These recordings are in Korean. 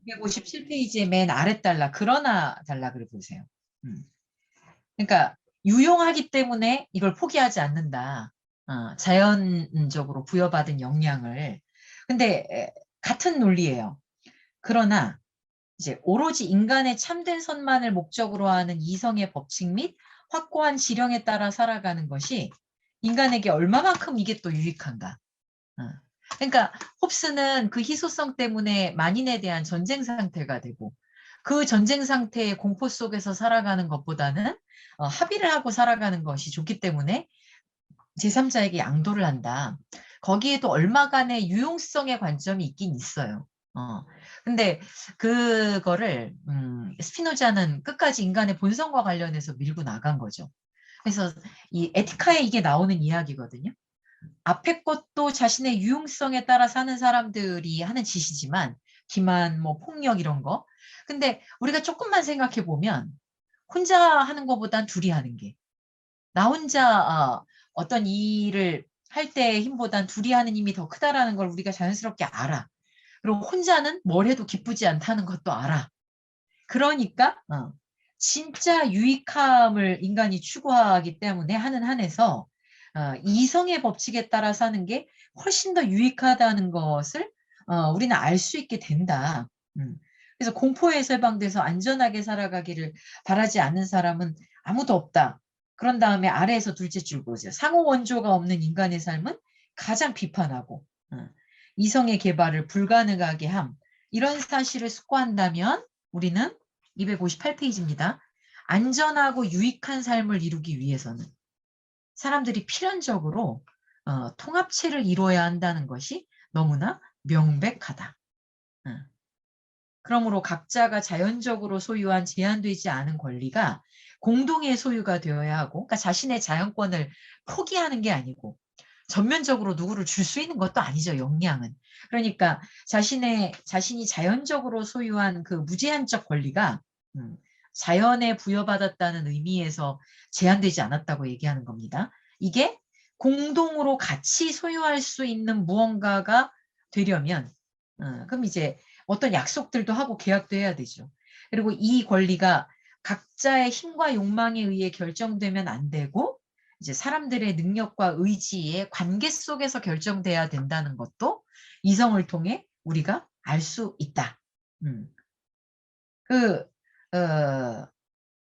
257페이지의 맨 아래 달락, 그러나 단락을 보세요. 그러니까 유용하기 때문에 이걸 포기하지 않는다. 자연적으로 부여받은 역량을. 근데 같은 논리예요. 그러나 이제 오로지 인간의 참된 선만을 목적으로 하는 이성의 법칙 및 확고한 지령에 따라 살아가는 것이 인간에게 얼마만큼 이게 또 유익한가. 어. 그러니까 홉스는 그 희소성 때문에 만인에 대한 전쟁 상태가 되고 그 전쟁 상태의 공포 속에서 살아가는 것보다는 합의를 하고 살아가는 것이 좋기 때문에 제3자에게 양도를 한다. 거기에도 얼마간의 유용성의 관점이 있긴 있어요. 근데 그거를 스피노자는 끝까지 인간의 본성과 관련해서 밀고 나간 거죠. 그래서 이 에티카에 이게 나오는 이야기거든요. 앞에 것도 자신의 유용성에 따라 사는 사람들이 하는 짓이지만 기만, 뭐 폭력 이런 거. 근데 우리가 조금만 생각해 보면 혼자 하는 것보단 둘이 하는 게 나 혼자 어떤 일을 할 때의 힘보단 둘이 하는 힘이 더 크다라는 걸 우리가 자연스럽게 알아. 그리고 혼자는 뭘 해도 기쁘지 않다는 것도 알아. 그러니까 진짜 유익함을 인간이 추구하기 때문에 하는 한에서 이성의 법칙에 따라 사는 게 훨씬 더 유익하다는 것을 우리는 알 수 있게 된다. 그래서 공포에 해방돼서 안전하게 살아가기를 바라지 않는 사람은 아무도 없다. 그런 다음에 아래에서 둘째 줄 보세요. 상호 원조가 없는 인간의 삶은 가장 비판하고 이성의 개발을 불가능하게 함. 이런 사실을 숙고한다면 우리는 258페이지입니다. 안전하고 유익한 삶을 이루기 위해서는 사람들이 필연적으로 통합체를 이루어야 한다는 것이 너무나 명백하다. 그러므로 각자가 자연적으로 소유한 제한되지 않은 권리가 공동의 소유가 되어야 하고, 그러니까 자신의 자연권을 포기하는 게 아니고 전면적으로 누구를 줄 수 있는 것도 아니죠, 역량은. 그러니까 자신이 자연적으로 소유한 그 무제한적 권리가 자연에 부여받았다는 의미에서 제한되지 않았다고 얘기하는 겁니다. 이게 공동으로 같이 소유할 수 있는 무언가가 되려면 그럼 이제 어떤 약속들도 하고 계약도 해야 되죠. 그리고 이 권리가 각자의 힘과 욕망에 의해 결정되면 안 되고 이제 사람들의 능력과 의지의 관계 속에서 결정돼야 된다는 것도 이성을 통해 우리가 알 수 있다. 그,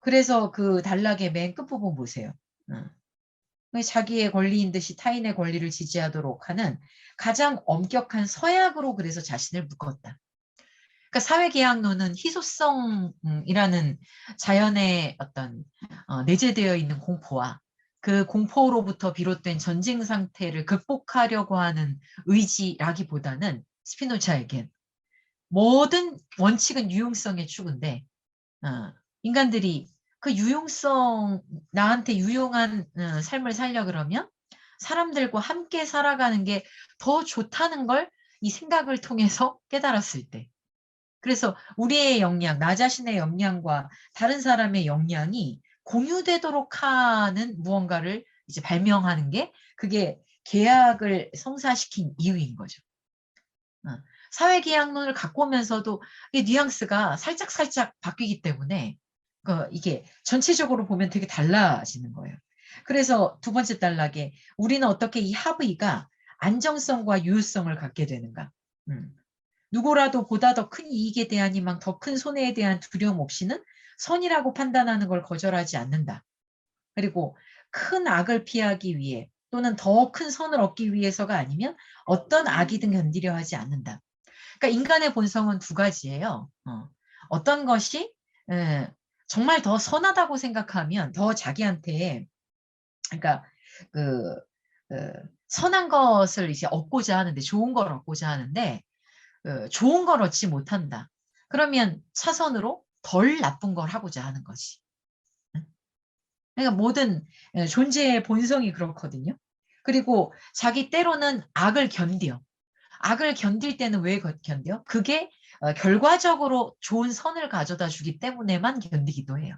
그래서 그 단락의 맨 끝부분 보세요. 자기의 권리인 듯이 타인의 권리를 지지하도록 하는 가장 엄격한 서약으로 그래서 자신을 묶었다. 그러니까 사회계약론은 희소성이라는 자연의 어떤 내재되어 있는 공포와 그 공포로부터 비롯된 전쟁 상태를 극복하려고 하는 의지라기보다는 스피노자에겐 모든 원칙은 유용성의 추구인데 인간들이 그 나한테 유용한 삶을 살려 그러면 사람들과 함께 살아가는 게 더 좋다는 걸 이 생각을 통해서 깨달았을 때 그래서 우리의 역량, 나 자신의 역량과 다른 사람의 역량이 공유되도록 하는 무언가를 이제 발명하는 게 그게 계약을 성사시킨 이유인 거죠. 사회계약론을 갖고 오면서도 이 뉘앙스가 살짝살짝 바뀌기 때문에 이게 전체적으로 보면 되게 달라지는 거예요. 그래서 두 번째 단락에 우리는 어떻게 이 합의가 안정성과 유효성을 갖게 되는가. 누구라도 보다 더 큰 이익에 대한 희망, 더 큰 손해에 대한 두려움 없이는 선이라고 판단하는 걸 거절하지 않는다. 그리고 큰 악을 피하기 위해 또는 더 큰 선을 얻기 위해서가 아니면 어떤 악이든 견디려 하지 않는다. 그러니까 인간의 본성은 두 가지예요. 어떤 것이 정말 더 선하다고 생각하면 더 자기한테 그러니까 그, 그 선한 것을 이제 얻고자 하는데 좋은 걸 얻고자 하는데 좋은 걸 얻지 못한다. 그러면 차선으로 덜 나쁜 걸 하고자 하는 거지. 그러니까 모든 존재의 본성이 그렇거든요. 그리고 자기 때로는 악을 견뎌. 악을 견딜 때는 왜 견뎌? 그게 결과적으로 좋은 선을 가져다 주기 때문에만 견디기도 해요.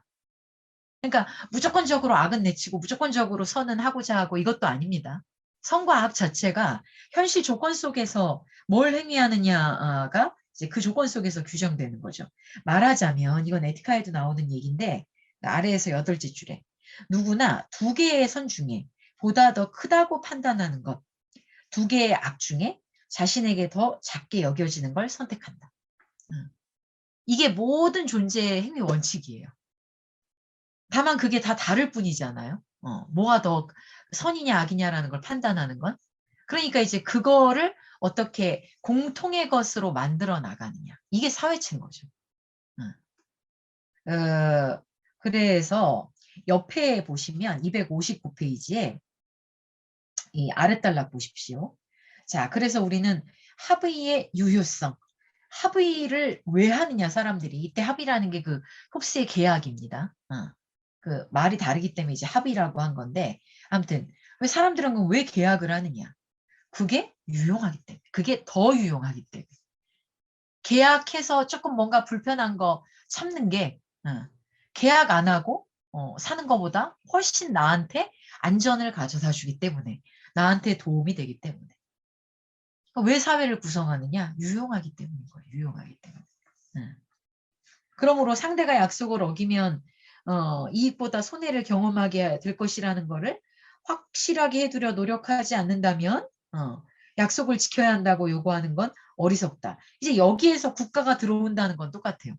그러니까 무조건적으로 악은 내치고 무조건적으로 선은 하고자 하고 이것도 아닙니다. 선과 악 자체가 현실 조건 속에서 뭘 행위하느냐가 이제 그 조건 속에서 규정되는 거죠. 말하자면 이건 에티카에도 나오는 얘기인데 아래에서 8째 줄에 누구나 두 개의 선 중에 보다 더 크다고 판단하는 것, 두 개의 악 중에 자신에게 더 작게 여겨지는 걸 선택한다. 이게 모든 존재의 행위 원칙이에요. 다만 그게 다 다를 뿐이잖아요. 뭐가 더 선이냐 악이냐라는 걸 판단하는 건. 그러니까 이제 그거를 어떻게 공통의 것으로 만들어 나가느냐. 이게 사회체인 거죠. 그래서 옆에 보시면 259페이지에 이 아랫단락 보십시오. 자, 그래서 우리는 합의의 유효성. 합의를 왜 하느냐, 사람들이. 이때 합의라는 게 그 홉스의 계약입니다. 그 말이 다르기 때문에 이제 합의라고 한 건데, 아무튼, 왜 사람들은 왜 계약을 하느냐? 그게 유용하기 때문에. 그게 더 유용하기 때문에. 계약해서 조금 뭔가 불편한 거 참는 게, 계약 안 하고, 사는 것보다 훨씬 나한테 안전을 가져다 주기 때문에, 나한테 도움이 되기 때문에. 왜 사회를 구성하느냐? 유용하기 때문인 거예요. 유용하기 때문에. 그러므로 상대가 약속을 어기면 이익보다 손해를 경험하게 될 것이라는 거를 확실하게 해두려 노력하지 않는다면 약속을 지켜야 한다고 요구하는 건 어리석다. 이제 여기에서 국가가 들어온다는 건 똑같아요.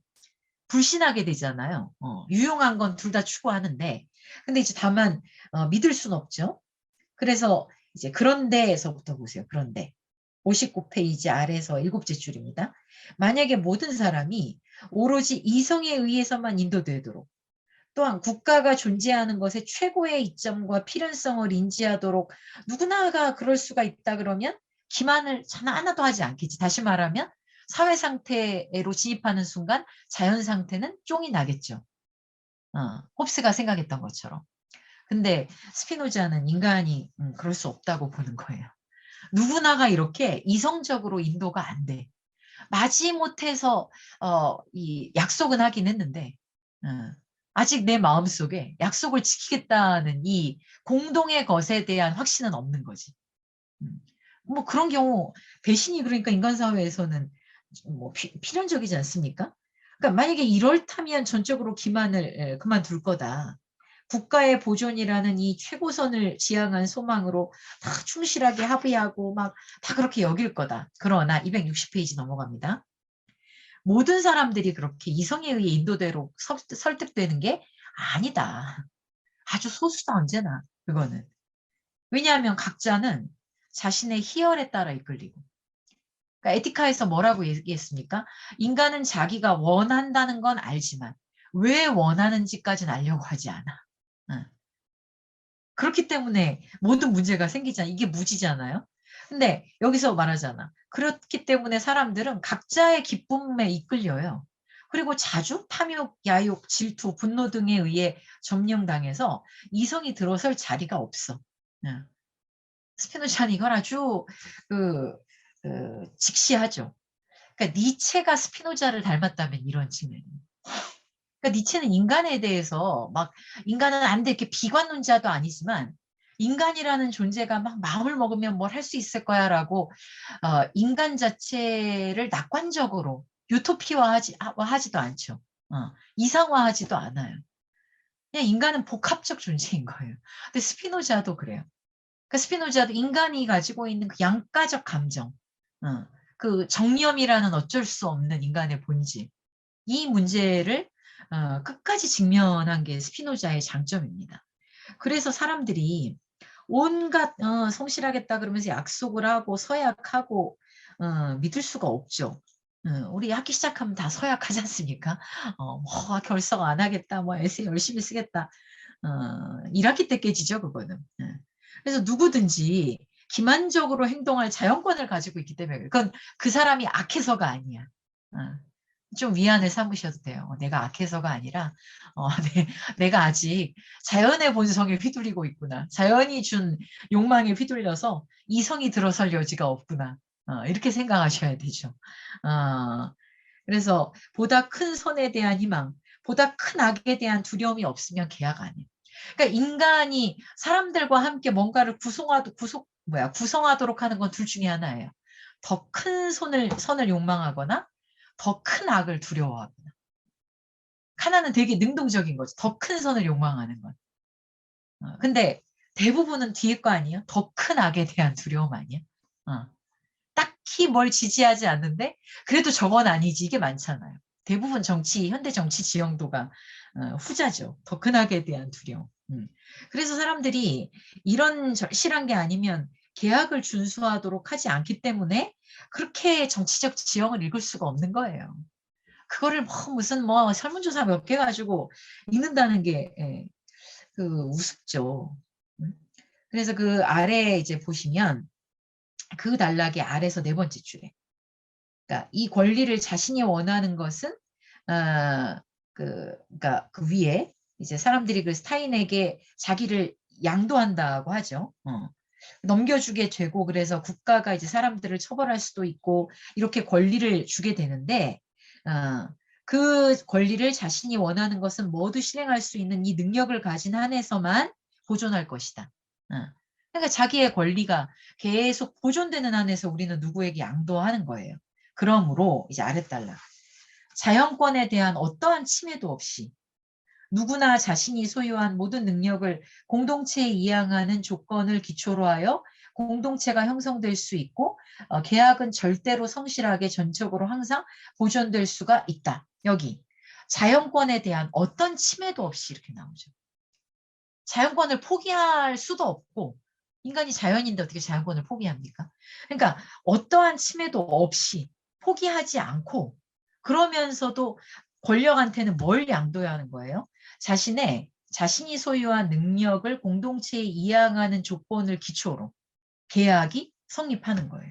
불신하게 되잖아요. 유용한 건 둘 다 추구하는데 근데 이제 다만 믿을 수는 없죠. 그래서 이제 그런데에서부터 보세요. 그런데 59페이지 아래에서 7째 줄입니다. 만약에 모든 사람이 오로지 이성에 의해서만 인도되도록 또한 국가가 존재하는 것의 최고의 이점과 필연성을 인지하도록 누구나가 그럴 수가 있다 그러면 기만을 하나도 하지 않겠지. 다시 말하면 사회 상태로 진입하는 순간 자연 상태는 쫑이 나겠죠. 홉스가 생각했던 것처럼. 근데 스피노자는 인간이 그럴 수 없다고 보는 거예요. 누구나가 이렇게 이성적으로 인도가 안 돼. 마지못해서 이 약속은 하긴 했는데 아직 내 마음속에 약속을 지키겠다는 이 공동의 것에 대한 확신은 없는 거지. 뭐 그런 경우 배신이 그러니까 인간 사회에서는 뭐 필연적이지 않습니까? 그러니까 만약에 이럴다면 전적으로 기만을 그만둘 거다. 국가의 보존이라는 이 최고선을 지향한 소망으로 다 충실하게 합의하고 막 다 그렇게 여길 거다. 그러나 260페이지 넘어갑니다. 모든 사람들이 그렇게 이성에 의해 인도대로 설득되는 게 아니다. 아주 소수다 언제나 그거는. 왜냐하면 각자는 자신의 희열에 따라 이끌리고. 그러니까 에티카에서 뭐라고 얘기했습니까? 인간은 자기가 원한다는 건 알지만 왜 원하는지까지는 알려고 하지 않아. 그렇기 때문에 모든 문제가 생기잖아. 이게 무지잖아요. 근데 여기서 말하잖아. 그렇기 때문에 사람들은 각자의 기쁨에 이끌려요. 그리고 자주 탐욕, 야욕, 질투, 분노 등에 의해 점령당해서 이성이 들어설 자리가 없어. 스피노자는 이걸 아주 직시하죠. 그러니까 니체가 스피노자를 닮았다면 이런 측면. 그러니까 니체는 인간에 대해서 막 인간은 안 돼 이렇게 비관론자도 아니지만 인간이라는 존재가 막 마음을 먹으면 뭘 할 수 있을 거야라고 인간 자체를 낙관적으로 유토피화하지도 않죠. 이상화하지도 않아요. 그냥 인간은 복합적 존재인 거예요. 근데 스피노자도 그래요. 그러니까 스피노자도 인간이 가지고 있는 그 양가적 감정, 그 정념이라는 어쩔 수 없는 인간의 본질, 이 문제를 끝까지 직면한 게 스피노자의 장점입니다. 그래서 사람들이 온갖 성실하겠다 그러면서 약속을 하고 서약하고 믿을 수가 없죠. 우리 학기 시작하면 다 서약하지 않습니까? 뭐 결석 안 하겠다, 뭐 에세이 열심히 쓰겠다. 1학기 때 깨지죠, 그거는. 그래서 누구든지 기만적으로 행동할 자연권을 가지고 있기 때문에 그건 그 사람이 악해서가 아니야. 좀 위안을 삼으셔도 돼요. 내가 악해서가 아니라 내가 아직 자연의 본성에 휘둘리고 있구나. 자연이 준 욕망에 휘둘려서 이성이 들어설 여지가 없구나. 이렇게 생각하셔야 되죠. 그래서 보다 큰 선에 대한 희망, 보다 큰 악에 대한 두려움이 없으면 계약 안 해요. 그러니까 인간이 사람들과 함께 뭔가를 구성하도록 하는 건 둘 중에 하나예요. 더 큰 선을 욕망하거나 더 큰 악을 두려워하구나. 하나는 되게 능동적인 거죠. 더 큰 선을 욕망하는 건. 근데 대부분은 뒤에 거 아니에요? 더 큰 악에 대한 두려움 아니야? 딱히 뭘 지지하지 않는데 그래도 저건 아니지 이게 많잖아요. 대부분 현대 정치 지형도가 후자죠. 더 큰 악에 대한 두려움. 그래서 사람들이 이런 절실한 게 아니면 계약을 준수하도록 하지 않기 때문에 그렇게 정치적 지형을 읽을 수가 없는 거예요. 그거를 무슨 설문조사 몇 개 가지고 읽는다는 게 우습죠. 그래서 그 아래 이제 보시면 그 단락의 아래서 네 번째 줄에 그러니까 이 권리를 자신이 원하는 것은 그러니까 그 위에 이제 사람들이 그 스타인에게 자기를 양도한다고 하죠. 넘겨주게 되고 그래서 국가가 이제 사람들을 처벌할 수도 있고 이렇게 권리를 주게 되는데 그 권리를 자신이 원하는 것은 모두 실행할 수 있는 이 능력을 가진 한에서만 보존할 것이다. 그러니까 자기의 권리가 계속 보존되는 한에서 우리는 누구에게 양도하는 거예요. 그러므로 이제 아랫단락 자연권에 대한 어떠한 침해도 없이 누구나 자신이 소유한 모든 능력을 공동체에 이양하는 조건을 기초로 하여 공동체가 형성될 수 있고 계약은 절대로 성실하게 전적으로 항상 보존될 수가 있다. 여기 자연권에 대한 어떤 침해도 없이 이렇게 나오죠. 자연권을 포기할 수도 없고 인간이 자연인데 어떻게 자연권을 포기합니까? 그러니까 어떠한 침해도 없이 포기하지 않고 그러면서도 권력한테는 뭘 양도해야 하는 거예요? 자신이 소유한 능력을 공동체에 이양하는 조건을 기초로 계약이 성립하는 거예요.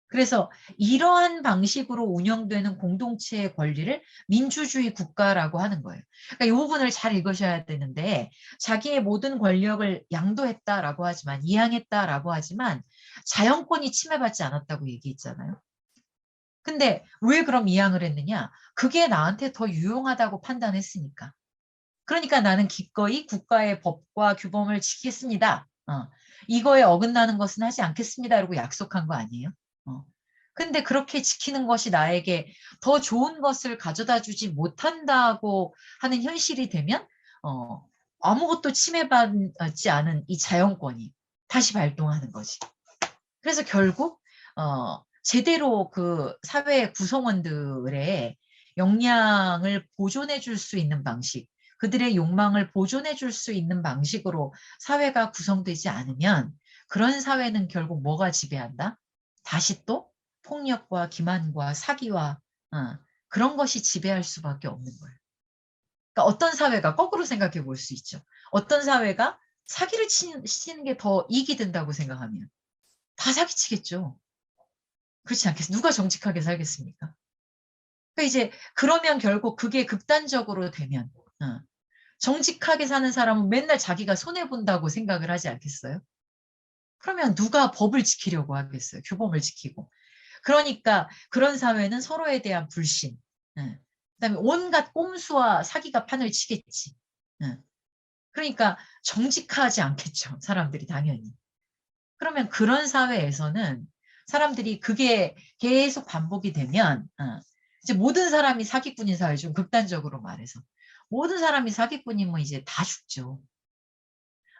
그래서 이러한 방식으로 운영되는 공동체의 권리를 민주주의 국가라고 하는 거예요. 그러니까 이 부분을 잘 읽으셔야 되는데 자기의 모든 권력을 양도했다라고 하지만 이양했다라고 하지만 자연권이 침해받지 않았다고 얘기했잖아요. 근데 왜 그럼 이양을 했느냐? 그게 나한테 더 유용하다고 판단했으니까. 그러니까 나는 기꺼이 국가의 법과 규범을 지키겠습니다. 이거에 어긋나는 것은 하지 않겠습니다. 라고 약속한 거 아니에요? 근데 그렇게 지키는 것이 나에게 더 좋은 것을 가져다 주지 못한다고 하는 현실이 되면 아무것도 침해받지 않은 이 자연권이 다시 발동하는 거지. 그래서 결국 제대로 그 사회 구성원들의 역량을 보존해 줄 수 있는 방식, 그들의 욕망을 보존해 줄 수 있는 방식으로 사회가 구성되지 않으면 그런 사회는 결국 뭐가 지배한다? 다시 또 폭력과 기만과 사기와 그런 것이 지배할 수밖에 없는 거예요. 그러니까 어떤 사회가 거꾸로 생각해 볼 수 있죠. 어떤 사회가 사기를 치는 게 더 이익이 된다고 생각하면 다 사기치겠죠. 그렇지 않겠어요? 누가 정직하게 살겠습니까? 그러니까 이제 그러면 결국 그게 극단적으로 되면 정직하게 사는 사람은 맨날 자기가 손해본다고 생각을 하지 않겠어요? 그러면 누가 법을 지키려고 하겠어요? 규범을 지키고. 그러니까 그런 사회는 서로에 대한 불신, 그다음에 온갖 꼼수와 사기가 판을 치겠지. 그러니까 정직하지 않겠죠. 사람들이 당연히. 그러면 그런 사회에서는 사람들이 그게 계속 반복이 되면 이제 모든 사람이 사기꾼인 사회 좀 극단적으로 말해서 모든 사람이 사기꾼이면 이제 다 죽죠.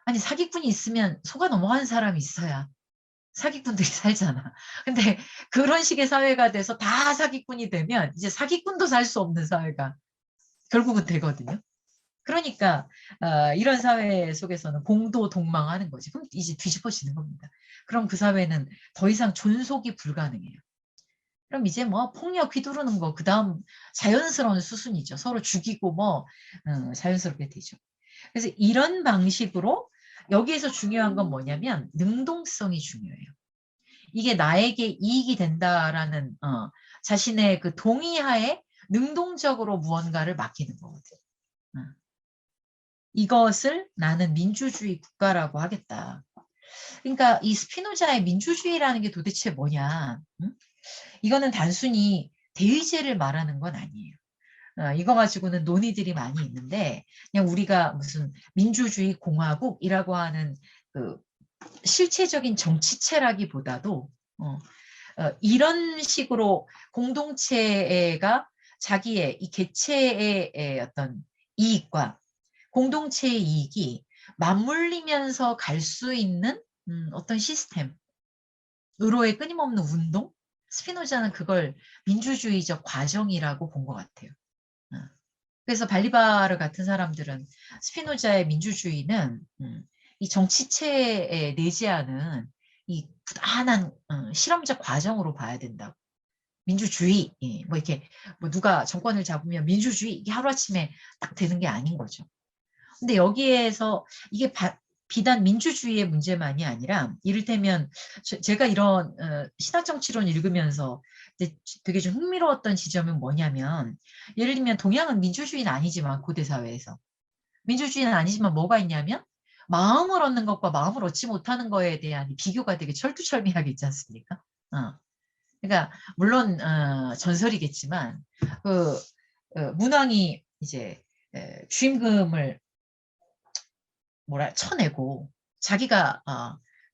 아니 사기꾼이 있으면 속아 넘어가는 사람이 있어야 사기꾼들이 살잖아. 근데 그런 식의 사회가 돼서 다 사기꾼이 되면 이제 사기꾼도 살 수 없는 사회가 결국은 되거든요. 그러니까 이런 사회 속에서는 공도 동망하는 거지. 그럼 이제 뒤집어지는 겁니다. 그럼 그 사회는 더 이상 존속이 불가능해요. 그럼 이제 폭력 휘두르는 거 그다음 자연스러운 수순이죠. 서로 죽이고 자연스럽게 되죠. 그래서 이런 방식으로 여기에서 중요한 건 뭐냐면 능동성이 중요해요. 이게 나에게 이익이 된다라는 자신의 그 동의하에 능동적으로 무언가를 맡기는 거거든. 이것을 나는 민주주의 국가라고 하겠다. 그러니까 이 스피노자의 민주주의라는 게 도대체 뭐냐? 이거는 단순히 대의제를 말하는 건 아니에요. 이거 가지고는 논의들이 많이 있는데 그냥 우리가 무슨 민주주의 공화국이라고 하는 그 실체적인 정치체라기보다도 이런 식으로 공동체가 자기의 이 개체의 어떤 이익과 공동체의 이익이 맞물리면서 갈 수 있는 어떤 시스템으로의 끊임없는 운동? 스피노자는 그걸 민주주의적 과정이라고 본 것 같아요. 그래서 발리바르 같은 사람들은 스피노자의 민주주의는 이 정치체에 내재하는 이 부단한 실험적 과정으로 봐야 된다고. 민주주의, 뭐 이렇게 뭐 누가 정권을 잡으면 민주주의 이게 하루아침에 딱 되는 게 아닌 거죠. 근데 여기에서 이게 비단 민주주의의 문제만이 아니라 이를테면 제가 이런 신학정치론 읽으면서 되게 좀 흥미로웠던 지점은 뭐냐면 예를 들면 동양은 민주주의는 아니지만 고대 사회에서 민주주의는 아니지만 뭐가 있냐면 마음을 얻는 것과 마음을 얻지 못하는 거에 대한 비교가 되게 철두철미하게 있지 않습니까? 그러니까 물론 전설이겠지만 그 문왕이 이제 주임금을 쳐내고 자기가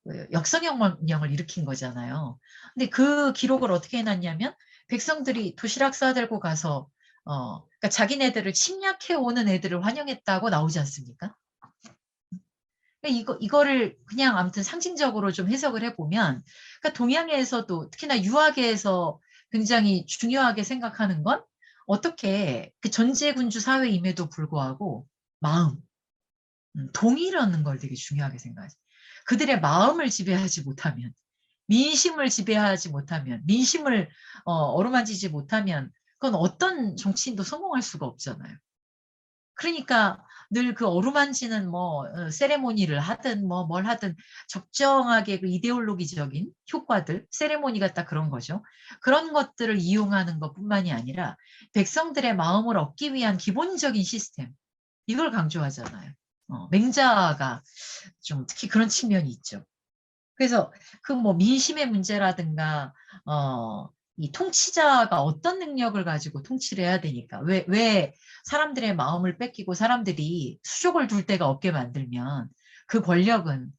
그 역성혁명을 일으킨 거잖아요. 근데 그 기록을 어떻게 해놨냐면 백성들이 도시락 싸들고 가서 그러니까 자기네들을 침략해 오는 애들을 환영했다고 나오지 않습니까? 그러니까 이거를 그냥 아무튼 상징적으로 좀 해석을 해보면 그러니까 동양에서도 특히나 유학에서 굉장히 중요하게 생각하는 건 어떻게 그 전제군주 사회임에도 불구하고 마음, 동의라는 걸 되게 중요하게 생각하지. 그들의 마음을 지배하지 못하면, 민심을 지배하지 못하면, 민심을 어루만지지 못하면 그건 어떤 정치인도 성공할 수가 없잖아요. 그러니까 늘 그 어루만지는 뭐 세레모니를 하든 뭐 뭘 하든 적정하게 그 이데올로기적인 효과들, 세레모니가 딱 그런 거죠. 그런 것들을 이용하는 것뿐만이 아니라 백성들의 마음을 얻기 위한 기본적인 시스템, 이걸 강조하잖아요. 맹자가 좀 특히 그런 측면이 있죠. 그래서 그 뭐 민심의 문제라든가 이 통치자가 어떤 능력을 가지고 통치를 해야 되니까 왜 사람들의 마음을 뺏기고 사람들이 수족을 둘 데가 없게 만들면 그 권력은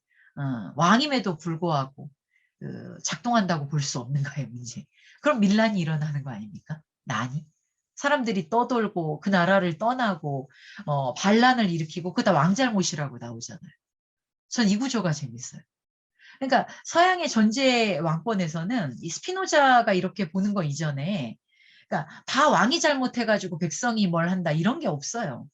왕임에도 불구하고 작동한다고 볼 수 없는가의 문제. 그럼 밀란이 일어나는 거 아닙니까? 난이. 사람들이 떠돌고 그 나라를 떠나고 반란을 일으키고 그다 왕 잘못이라고 나오잖아요. 전 이 구조가 재밌어요. 그러니까 서양의 전제 왕권에서는 이 스피노자가 이렇게 보는 거 이전에 그러니까 다 왕이 잘못해가지고 백성이 뭘 한다 이런 게 없어요.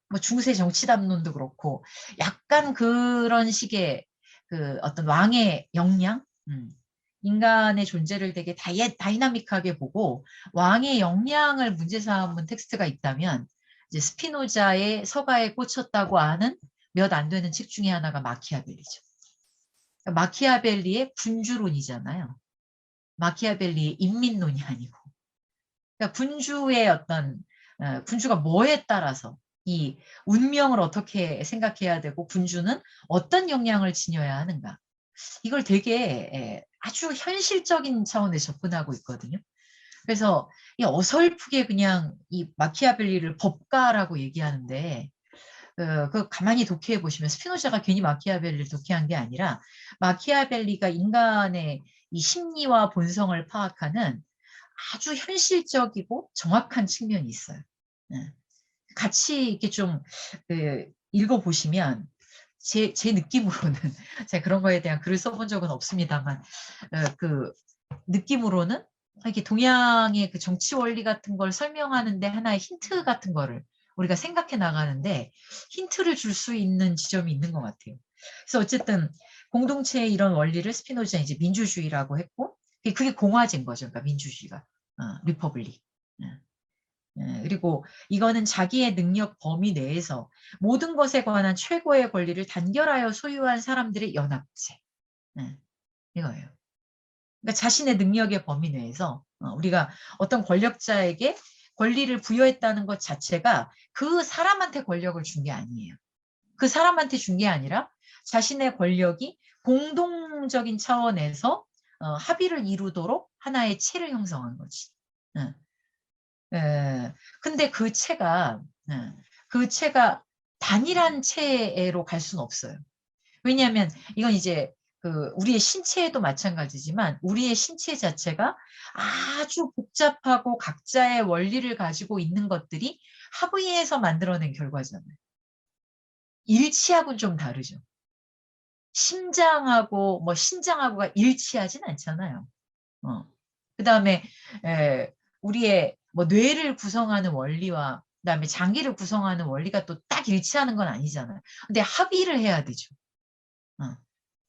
뭐 중세 정치담론도 그렇고 약간 그런 식의 그 어떤 왕의 역량, 인간의 존재를 되게 다이나믹하게 보고 왕의 역량을 문제 삼은 텍스트가 있다면 이제 스피노자의 서가에 꽂혔다고 하는 몇 안 되는 책 중에 하나가 마키아벨리죠. 마키아벨리의 군주론이잖아요. 마키아벨리의 인민론이 아니고. 그러니까 군주의 어떤 군주가 뭐에 따라서 이 운명을 어떻게 생각해야 되고 군주는 어떤 역량을 지녀야 하는가. 이걸 되게 아주 현실적인 차원에서 접근하고 있거든요. 그래서 이 어설프게 그냥 이 마키아벨리를 법가라고 얘기하는데 그 가만히 독해해 보시면 스피노자가 괜히 마키아벨리를 독해한 게 아니라 마키아벨리가 인간의 이 심리와 본성을 파악하는 아주 현실적이고 정확한 측면이 있어요. 네. 같이 이렇게 좀 읽어보시면 제 느낌으로는 제가 그런 거에 대한 글을 써본 적은 없습니다만 그 느낌으로는 이렇게 동양의 그 정치 원리 같은 걸 설명하는데 하나의 힌트 같은 거를 우리가 생각해 나가는데 힌트를 줄 수 있는 지점이 있는 것 같아요. 그래서 어쨌든 공동체의 이런 원리를 스피노자는 이제 민주주의라고 했고 그게 공화제인 거죠. 그러니까 민주주의가 리퍼블릭. 그리고 이거는 자기의 능력 범위 내에서 모든 것에 관한 최고의 권리를 단결하여 소유한 사람들의 연합체. 이거예요. 그러니까 자신의 능력의 범위 내에서 우리가 어떤 권력자에게 권리를 부여했다는 것 자체가 그 사람한테 권력을 준 게 아니에요. 그 사람한테 준 게 아니라 자신의 권력이 공동적인 차원에서 합의를 이루도록 하나의 체를 형성한 거지. 근데 그 체가 단일한 체로 갈 수는 없어요. 왜냐하면 이건 이제 우리의 신체에도 마찬가지지만 우리의 신체 자체가 아주 복잡하고 각자의 원리를 가지고 있는 것들이 합의해서 만들어낸 결과잖아요. 일치하고는 좀 다르죠. 심장하고 뭐 신장하고가 일치하진 않잖아요. 그다음에 우리의 뭐 뇌를 구성하는 원리와 그다음에 장기를 구성하는 원리가 또 딱 일치하는 건 아니잖아요. 근데 합의를 해야 되죠.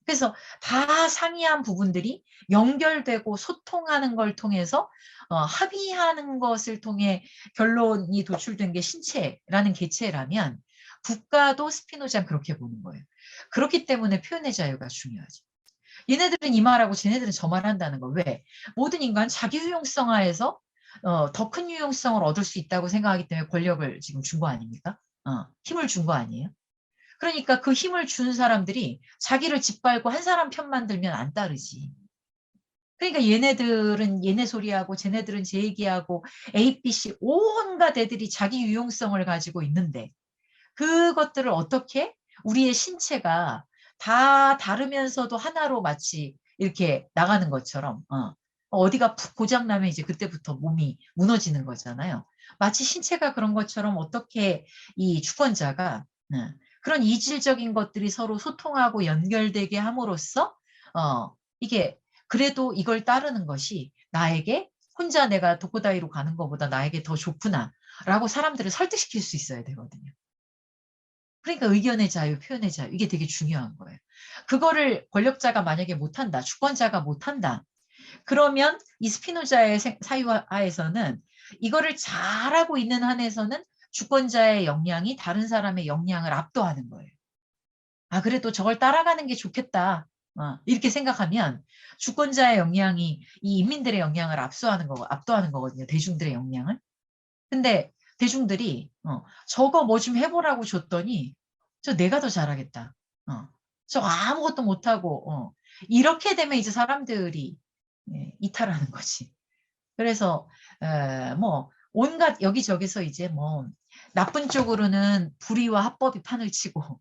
그래서 다 상이한 부분들이 연결되고 소통하는 걸 통해서 합의하는 것을 통해 결론이 도출된 게 신체라는 개체라면 국가도 스피노자는 그렇게 보는 거예요. 그렇기 때문에 표현의 자유가 중요하죠. 얘네들은 이 말하고 쟤네들은 저 말한다는 거. 왜? 모든 인간 자기 유용성화에서 더 큰 유용성을 얻을 수 있다고 생각하기 때문에 권력을 지금 준 거 아닙니까? 힘을 준 거 아니에요? 그러니까 그 힘을 준 사람들이 자기를 짓밟고 한 사람 편만 들면 안 따르지. 그러니까 얘네들은 얘네 소리하고 쟤네들은 제 얘기하고 A, B, C 온갖 애들이 자기 유용성을 가지고 있는데 그것들을 어떻게 우리의 신체가 다 다르면서도 하나로 마치 이렇게 나가는 것처럼 어디가 푹 고장나면 이제 그때부터 몸이 무너지는 거잖아요. 마치 신체가 그런 것처럼 어떻게 이 주권자가 그런 이질적인 것들이 서로 소통하고 연결되게 함으로써 이게 그래도 이걸 따르는 것이 나에게 혼자 내가 도코다이로 가는 것보다 나에게 더 좋구나라고 사람들을 설득시킬 수 있어야 되거든요. 그러니까 의견의 자유, 표현의 자유 이게 되게 중요한 거예요. 그거를 권력자가 만약에 못한다, 주권자가 못한다. 그러면 이 스피노자의 사유하에서는 이거를 잘하고 있는 한에서는 주권자의 역량이 다른 사람의 역량을 압도하는 거예요. 아, 그래도 저걸 따라가는 게 좋겠다. 이렇게 생각하면 주권자의 역량이 이 인민들의 역량을 압도하는 거거든요. 대중들의 역량을. 근데 대중들이 저거 뭐 좀 해보라고 줬더니 저 내가 더 잘하겠다. 저거 아무것도 못하고 이렇게 되면 이제 사람들이 이탈하는 거지. 그래서 뭐 온갖 여기저기서 이제 뭐 나쁜 쪽으로는 불의와 합법이 판을 치고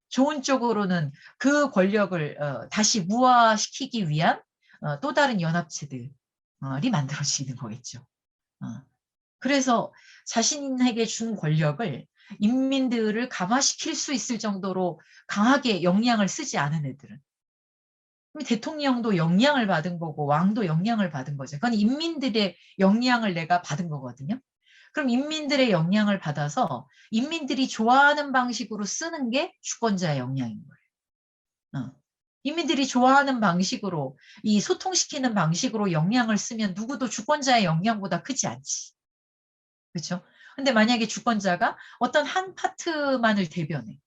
좋은 쪽으로는 그 권력을 다시 무화시키기 위한 또 다른 연합체들이 만들어지는 거겠죠. 그래서 자신에게 준 권력을 인민들을 감화시킬 수 있을 정도로 강하게 역량을 쓰지 않은 애들은. 대통령도 역량을 받은 거고 왕도 역량을 받은 거죠. 그건 인민들의 역량을 내가 받은 거거든요. 그럼 인민들의 역량을 받아서 인민들이 좋아하는 방식으로 쓰는 게 주권자의 역량인 거예요. 인민들이 좋아하는 방식으로 이 소통시키는 방식으로 역량을 쓰면 누구도 주권자의 역량보다 크지 않지. 그렇죠? 근데 만약에 주권자가 어떤 한 파트만을 대변해.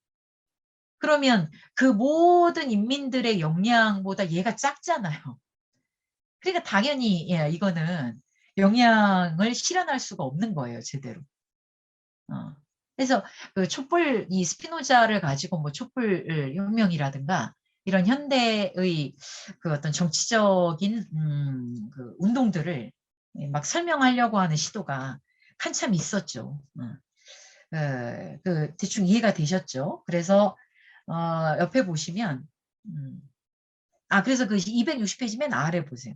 그러면 그 모든 인민들의 역량보다 얘가 작잖아요. 그러니까 당연히 이거는 역량을 실현할 수가 없는 거예요, 제대로. 그래서 그 촛불 이 스피노자를 가지고 뭐 촛불 혁명이라든가 이런 현대의 그 어떤 정치적인 그 운동들을 막 설명하려고 하는 시도가 한참 있었죠. 그 대충 이해가 되셨죠? 그래서 옆에 보시면 그래서 그 260페이지 맨 아래 보세요.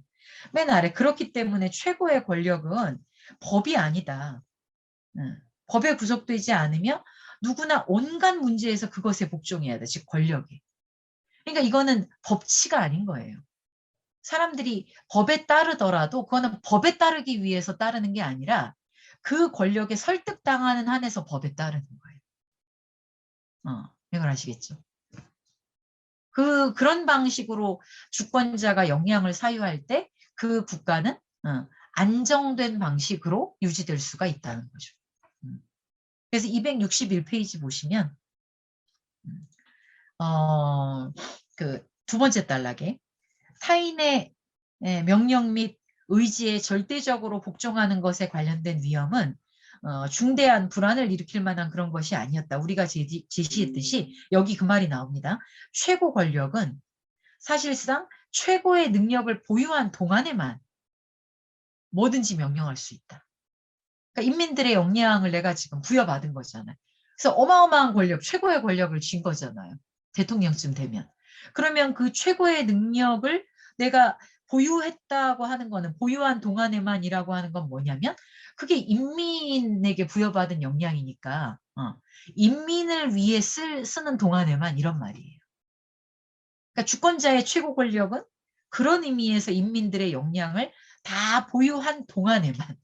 맨 아래 그렇기 때문에 최고의 권력은 법이 아니다. 법에 구속되지 않으며 누구나 온갖 문제에서 그것에 복종해야 돼. 즉 권력이. 그러니까 이거는 법치가 아닌 거예요. 사람들이 법에 따르더라도 그거는 법에 따르기 위해서 따르는 게 아니라 그 권력에 설득당하는 한에서 법에 따르는 거예요. 이걸 아시겠죠? 그런 방식으로 주권자가 역량을 사유할 때 그 국가는 안정된 방식으로 유지될 수가 있다는 거죠. 그래서 261페이지 보시면 그 두 번째 단락에 타인의 명령 및 의지에 절대적으로 복종하는 것에 관련된 위험은 중대한 불안을 일으킬 만한 그런 것이 아니었다. 우리가 제시했듯이 여기 그 말이 나옵니다. 최고 권력은 사실상 최고의 능력을 보유한 동안에만 뭐든지 명령할 수 있다. 그러니까 인민들의 역량을 내가 지금 부여받은 거잖아요. 그래서 어마어마한 권력, 최고의 권력을 쥔 거잖아요. 대통령쯤 되면. 그러면 그 최고의 능력을 내가 보유했다고 하는 거는 보유한 동안에만이라고 하는 건 뭐냐면 그게 인민에게 부여받은 역량이니까 인민을 위해 쓰는 동안에만 이런 말이에요. 그러니까 주권자의 최고 권력은 그런 의미에서 인민들의 역량을 다 보유한 동안에만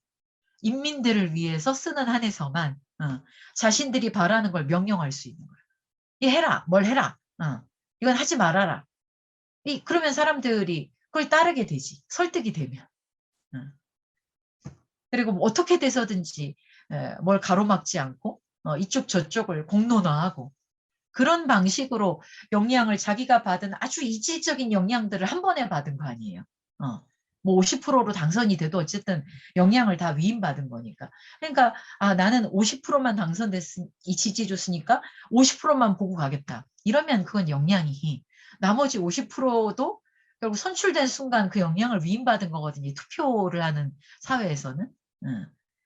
인민들을 위해서 쓰는 한에서만 자신들이 바라는 걸 명령할 수 있는 거예요. 이 해라, 뭘 해라, 이건 하지 말아라. 그러면 사람들이 그걸 따르게 되지. 설득이 되면. 그리고 뭐 어떻게 돼서든지 뭘 가로막지 않고 이쪽 저쪽을 공론화하고 그런 방식으로 역량을 자기가 받은 아주 이질적인 역량들을 한 번에 받은 거 아니에요. 뭐 50%로 당선이 돼도 어쨌든 역량을 다 위임받은 거니까. 그러니까 나는 50%만 당선됐으니 지지 줬으니까 50%만 보고 가겠다. 이러면 그건 역량이 나머지 50%도 결국 선출된 순간 그 역량을 위임받은 거거든요. 투표를 하는 사회에서는.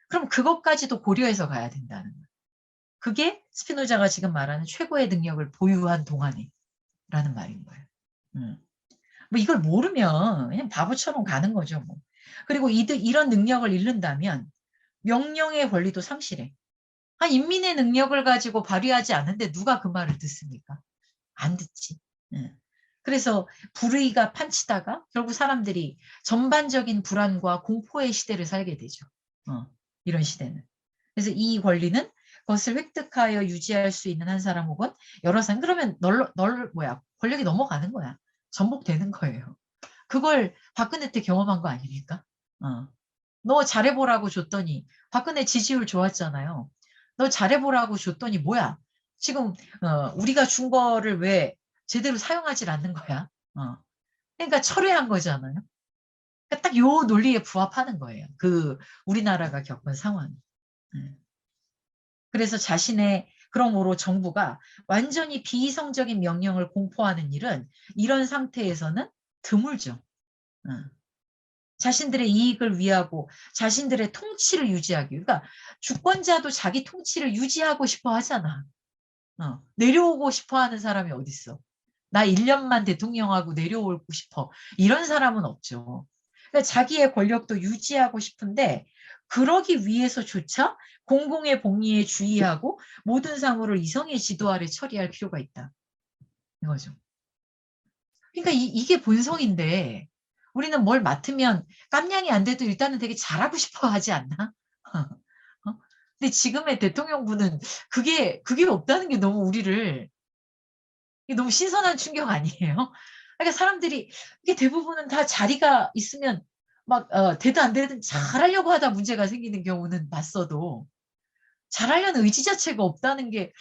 그럼 그것까지도 고려해서 가야 된다는 거예요. 그게 스피노자가 지금 말하는 최고의 능력을 보유한 동안에 라는 말인 거예요. 뭐 이걸 모르면 그냥 바보처럼 가는 거죠. 뭐. 그리고 이런 능력을 잃는다면 명령의 권리도 상실해. 인민의 능력을 가지고 발휘하지 않는데 누가 그 말을 듣습니까? 안 듣지. 그래서 불의가 판치다가 결국 사람들이 전반적인 불안과 공포의 시대를 살게 되죠. 이런 시대는. 그래서 이 권리는 그것을 획득하여 유지할 수 있는 한 사람 혹은 여러 사람, 그러면 권력이 넘어가는 거야. 전복되는 거예요. 그걸 박근혜 때 경험한 거 아닙니까? 너 잘해보라고 줬더니 박근혜 지지율 좋았잖아요. 너 잘해보라고 줬더니 뭐야? 지금 우리가 준 거를 왜 제대로 사용하지 않는 거야? 그러니까 철회한 거잖아요. 그러니까 딱 요 논리에 부합하는 거예요. 우리나라가 겪은 상황이. 그래서 그러므로 정부가 완전히 비이성적인 명령을 공포하는 일은 이런 상태에서는 드물죠. 자신들의 이익을 위하고 자신들의 통치를 유지하기. 그러니까 주권자도 자기 통치를 유지하고 싶어 하잖아. 내려오고 싶어 하는 사람이 어디 있어? 나 1년만 대통령하고 내려오고 싶어. 이런 사람은 없죠. 그러니까 자기의 권력도 유지하고 싶은데 그러기 위해서조차 공공의 복리에 주의하고 모든 사물을 이성의 지도 아래 처리할 필요가 있다. 이거죠. 그러니까 이게 본성인데 우리는 뭘 맡으면 깜냥이 안 돼도 일단은 되게 잘하고 싶어 하지 않나? 근데 지금의 대통령분은 그게 없다는 게 이게 너무 신선한 충격 아니에요? 그러니까 사람들이 이게 대부분은 다 자리가 있으면 막 되든 안 되든 잘하려고 하다 문제가 생기는 경우는 봤어도 잘하려는 의지 자체가 없다는 게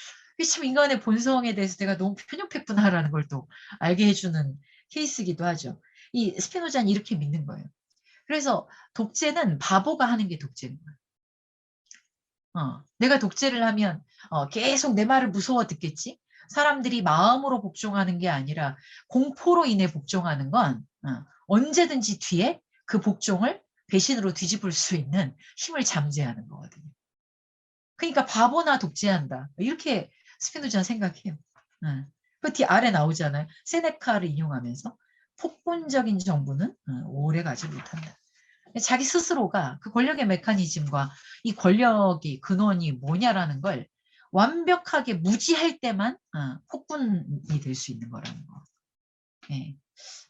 참 인간의 본성에 대해서 내가 너무 편협했구나라는 걸 또 알게 해주는 케이스이기도 하죠. 이 스피노자는 이렇게 믿는 거예요. 그래서 독재는 바보가 하는 게 독재인 거예요. 내가 독재를 하면 계속 내 말을 무서워 듣겠지? 사람들이 마음으로 복종하는 게 아니라 공포로 인해 복종하는 건 언제든지 뒤에 그 복종을 배신으로 뒤집을 수 있는 힘을 잠재하는 거거든요. 그러니까 바보나 독재한다. 이렇게 스피노자는 생각해요. 그 뒤 아래 나오잖아요. 세네카를 인용하면서 폭군적인 정부는 오래 가지 못한다. 자기 스스로가 그 권력의 메커니즘과 이 권력이 근원이 뭐냐라는 걸 완벽하게 무지할 때만 폭군이 될 수 있는 거라는 거. 네.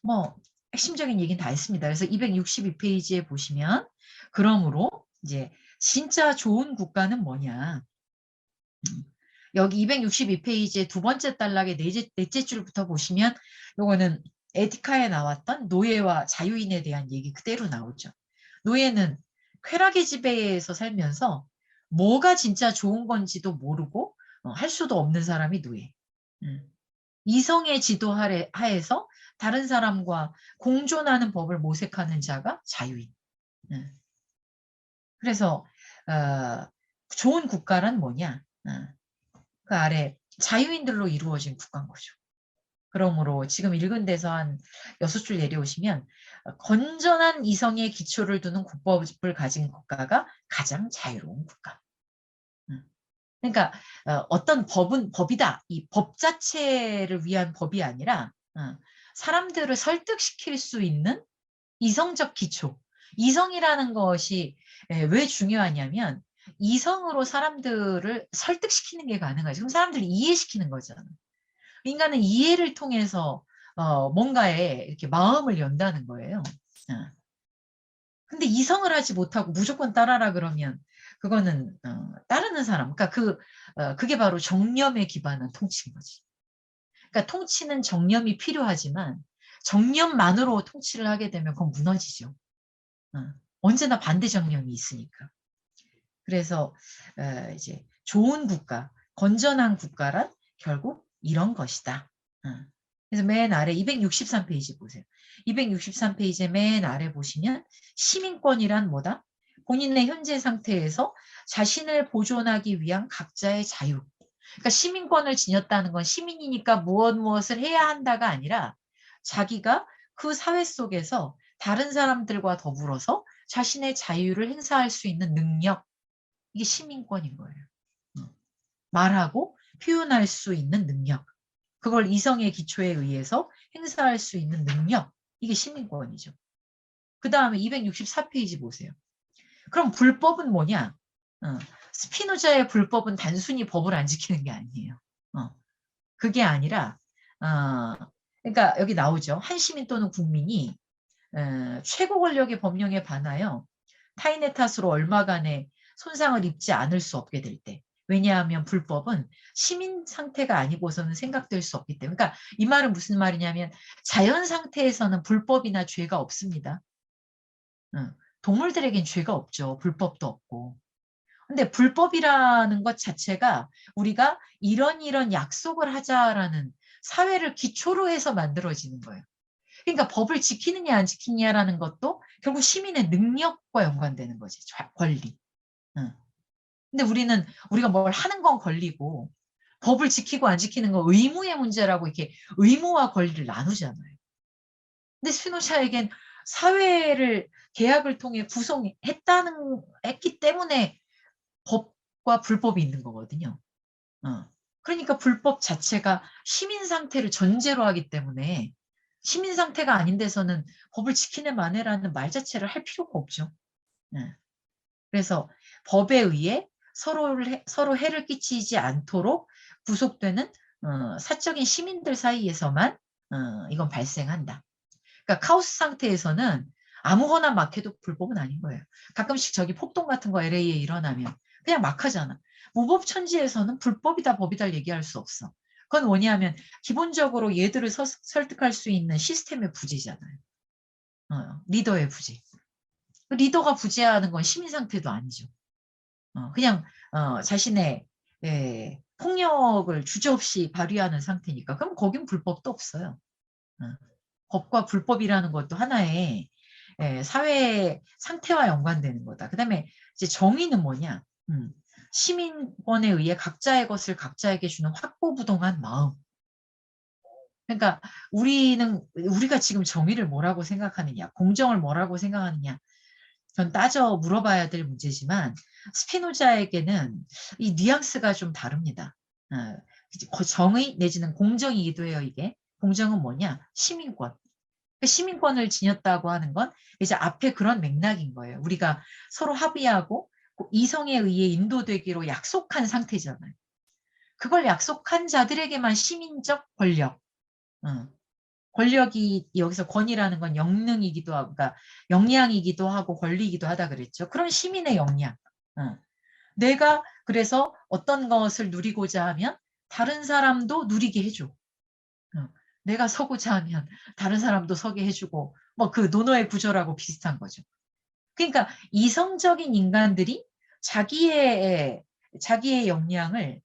뭐 핵심적인 얘기는 다 했습니다. 그래서 262페이지에 보시면 그러므로 이제 진짜 좋은 국가는 뭐냐. 여기 262페이지의 두 번째 단락의 넷째 줄부터 보시면 요거는 에티카에 나왔던 노예와 자유인에 대한 얘기 그대로 나오죠. 노예는 쾌락의 지배에서 살면서 뭐가 진짜 좋은 건지도 모르고 할 수도 없는 사람이 노예. 이성의 지도 하에서 다른 사람과 공존하는 법을 모색하는 자가 자유인. 그래서 좋은 국가란 뭐냐? 그 아래 자유인들로 이루어진 국가인 거죠. 그러므로 지금 읽은 데서 한 6줄 내려오시면 건전한 이성의 기초를 두는 국법을 가진 국가가 가장 자유로운 국가. 그러니까 어떤 법은 법이다. 이 법 자체를 위한 법이 아니라 사람들을 설득시킬 수 있는 이성적 기초. 이성이라는 것이 왜 중요하냐면 이성으로 사람들을 설득시키는 게 가능하죠. 그럼 사람들을 이해시키는 거잖아. 인간은 이해를 통해서 뭔가에 이렇게 마음을 연다는 거예요. 근데 이성을 하지 못하고 무조건 따라라 그러면 그거는 따르는 사람. 그러니까 그게 바로 정념에 기반한 통치인 거지. 그러니까 통치는 정념이 필요하지만 정념만으로 통치를 하게 되면 그건 무너지죠. 언제나 반대 정념이 있으니까. 그래서 이제 좋은 국가, 건전한 국가란 결국 이런 것이다. 그래서 맨 아래 263페이지 보세요. 263페이지 맨 아래 보시면 시민권이란 뭐다? 본인의 현재 상태에서 자신을 보존하기 위한 각자의 자유. 그러니까 시민권을 지녔다는 건 시민이니까 무엇을 해야 한다가 아니라 자기가 그 사회 속에서 다른 사람들과 더불어서 자신의 자유를 행사할 수 있는 능력. 이게 시민권인 거예요. 말하고 표현할 수 있는 능력. 그걸 이성의 기초에 의해서 행사할 수 있는 능력. 이게 시민권이죠. 그 다음에 264페이지 보세요. 그럼 불법은 뭐냐? 스피노자의 불법은 단순히 법을 안 지키는 게 아니에요. 그게 아니라 그러니까 여기 나오죠. 한 시민 또는 국민이 최고 권력의 법령에 반하여 타인의 탓으로 얼마간의 손상을 입지 않을 수 없게 될 때. 왜냐하면 불법은 시민 상태가 아니고서는 생각될 수 없기 때문에. 그러니까 이 말은 무슨 말이냐면 자연 상태에서는 불법이나 죄가 없습니다. 동물들에겐 죄가 없죠. 불법도 없고. 근데 불법이라는 것 자체가 우리가 이런 약속을 하자라는 사회를 기초로 해서 만들어지는 거예요. 그러니까 법을 지키느냐 안 지키느냐라는 것도 결국 시민의 능력과 연관되는 거지. 권리. 근데 우리가 뭘 하는 건 권리고 법을 지키고 안 지키는 건 의무의 문제라고 이렇게 의무와 권리를 나누잖아요. 근데 스피노자에겐 사회를 계약을 통해 했기 때문에 법과 불법이 있는 거거든요. 그러니까 불법 자체가 시민 상태를 전제로 하기 때문에 시민 상태가 아닌 데서는 법을 지키네 마네라는 말 자체를 할 필요가 없죠. 그래서 법에 의해 서로 해를 끼치지 않도록 구속되는 사적인 시민들 사이에서만 이건 발생한다. 그러니까 카오스 상태에서는 아무거나 막 해도 불법은 아닌 거예요. 가끔씩 저기 폭동 같은 거 LA에 일어나면 그냥 막 하잖아. 무법천지에서는 불법이다 법이다 얘기할 수 없어. 그건 뭐냐면 기본적으로 얘들을 설득할 수 있는 시스템의 부재잖아요. 리더의 부재. 리더가 부재하는 건 시민 상태도 아니죠. 그냥 자신의 폭력을 주저없이 발휘하는 상태니까. 그럼 거긴 불법도 없어요. 법과 불법이라는 것도 하나의 사회 상태와 연관되는 거다. 그 다음에 이제 정의는 뭐냐? 시민권에 의해 각자의 것을 각자에게 주는 확고부동한 마음. 그러니까 우리가 지금 정의를 뭐라고 생각하느냐, 공정을 뭐라고 생각하느냐, 전 따져 물어봐야 될 문제지만 스피노자에게는 이 뉘앙스가 좀 다릅니다. 정의 내지는 공정이기도 해요. 이게 공정은 뭐냐? 시민권. 시민권을 지녔다고 하는 건 이제 앞에 그런 맥락인 거예요. 우리가 서로 합의하고 이성에 의해 인도되기로 약속한 상태잖아요. 그걸 약속한 자들에게만 시민적 권력. 권력이 여기서 권위라는 건 역능이기도 하고, 그러니까 역량이기도 하고 권리이기도 하다 그랬죠. 그런 시민의 역량. 내가 그래서 어떤 것을 누리고자 하면 다른 사람도 누리게 해줘. 내가 서고자 하면 다른 사람도 서게 해주고, 뭐 그 노노의 구조라고 비슷한 거죠. 그러니까 이성적인 인간들이 자기의 역량을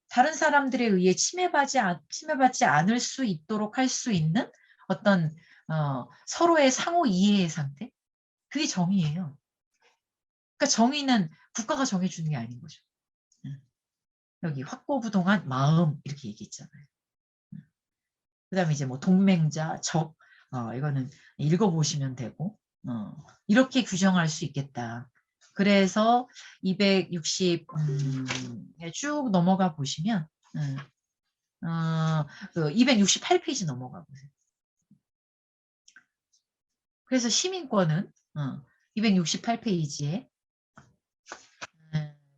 다른 사람들에 의해 침해받지 않을 수 있도록 할 수 있는 어떤 서로의 상호 이해의 상태? 그게 정의예요. 그러니까 정의는 국가가 정해주는 게 아닌 거죠. 여기 확고부동한 마음 이렇게 얘기했잖아요. 그 다음에 이제 뭐 동맹자, 적 이거는 읽어보시면 되고 이렇게 규정할 수 있겠다. 그래서 260 쭉 넘어가 보시면 그 268페이지 넘어가 보세요. 그래서 시민권은 268페이지에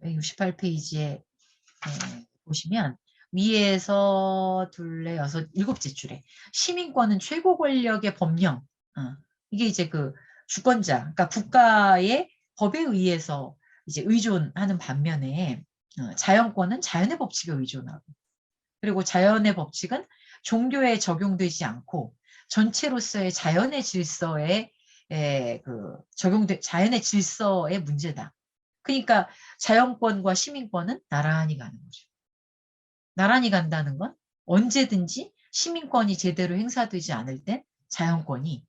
268페이지에 보시면 위에서 둘레 여섯 일곱째 줄에 시민권은 최고 권력의 법령 이게 이제 그 주권자 그러니까 국가의 법에 의해서 이제 의존하는 반면에 자연권은 자연의 법칙에 의존하고 그리고 자연의 법칙은 종교에 적용되지 않고 전체로서의 자연의 질서에 자연의 질서의 문제다. 그러니까 자연권과 시민권은 나란히 가는 거죠. 나란히 간다는 건 언제든지 시민권이 제대로 행사되지 않을 때 자연권이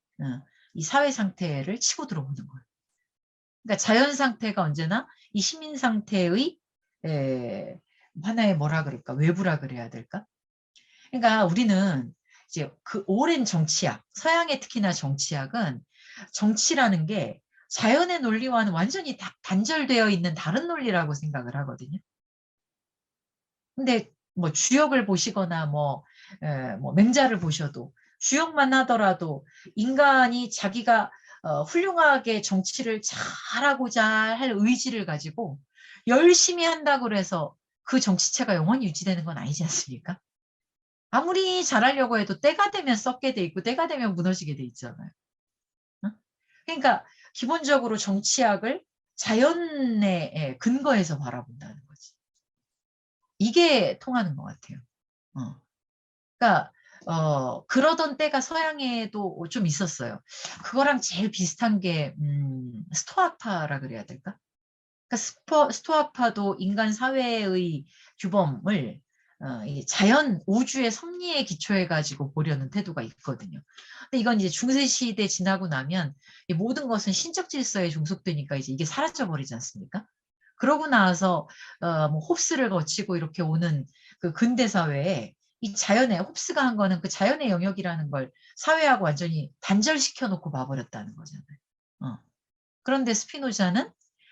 이 사회 상태를 치고 들어오는 거예요. 그러니까 자연 상태가 언제나 이 시민 상태의 하나의 뭐라 그럴까 외부라 그래야 될까? 그러니까 우리는 이제 그 오랜 정치학, 서양의 특히나 정치학은 정치라는 게 자연의 논리와는 완전히 단절되어 있는 다른 논리라고 생각을 하거든요. 근데 뭐 주역을 보시거나 뭐 맹자를 보셔도 주역만 하더라도 인간이 자기가 훌륭하게 정치를 잘하고자 할 의지를 가지고 열심히 한다고 해서 그 정치체가 영원히 유지되는 건 아니지 않습니까? 아무리 잘하려고 해도 때가 되면 썩게 돼 있고 때가 되면 무너지게 돼 있잖아요. 응? 그러니까 기본적으로 정치학을 자연의 근거에서 바라본다는 거지. 이게 통하는 것 같아요. 그러니까 그러던 때가 서양에도 좀 있었어요. 그거랑 제일 비슷한 게 스토아파라 그래야 될까? 그러니까 스토아파도 인간 사회의 규범을 이 자연 우주의 섭리에 기초해 가지고 보려는 태도가 있거든요. 근데 이건 이제 중세 시대 지나고 나면 이 모든 것은 신적 질서에 종속되니까 이제 이게 사라져 버리지 않습니까? 그러고 나서 뭐 홉스를 거치고 이렇게 오는 그 근대 사회에 이 자연의 홉스가 한 거는 그 자연의 영역이라는 걸 사회하고 완전히 단절시켜 놓고 봐버렸다는 거잖아요. 그런데 스피노자는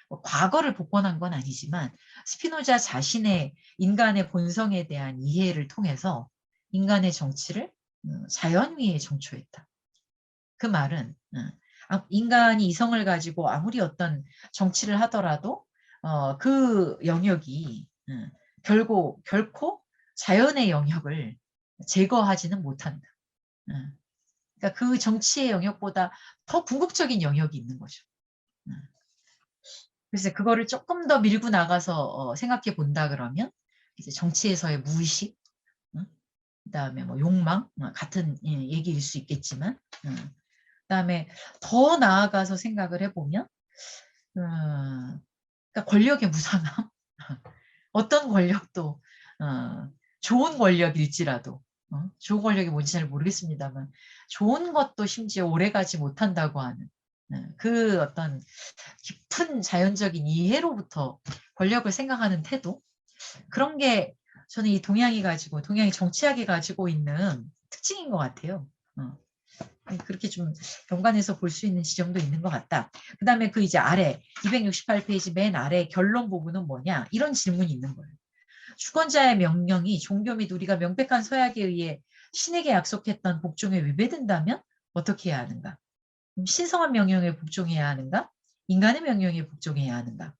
뭐 과거를 복원한 건 아니지만 스피노자 자신의 인간의 본성에 대한 이해를 통해서 인간의 정치를 자연 위에 정초했다. 그 말은 인간이 이성을 가지고 아무리 어떤 정치를 하더라도 그 영역이 결코 자연의 영역을 제거하지는 못한다. 그러니까 그 정치의 영역보다 더 궁극적인 영역이 있는 거죠. 그래서 그거를 조금 더 밀고 나가서 생각해 본다 그러면 이제 정치에서의 무의식, 그다음에 뭐 욕망 같은 얘기일 수 있겠지만, 그다음에 더 나아가서 생각을 해보면, 그러니까 권력의 무상함, 어떤 권력도 좋은 권력일지라도 좋은 권력이 뭔지 잘 모르겠습니다만 좋은 것도 심지어 오래가지 못한다고 하는 그 어떤 깊은 자연적인 이해로부터 권력을 생각하는 태도 그런 게 저는 이 동양이 정치학이 가지고 있는 특징인 것 같아요. 그렇게 좀 연관해서 볼 수 있는 지점도 있는 것 같다. 그 다음에 그 이제 아래 268페이지 맨 아래 결론 부분은 뭐냐 이런 질문이 있는 거예요. 주권자의 명령이 종교 및 우리가 명백한 서약에 의해 신에게 약속했던 복종에 위배된다면 어떻게 해야 하는가? 신성한 명령에 복종해야 하는가? 인간의 명령에 복종해야 하는가?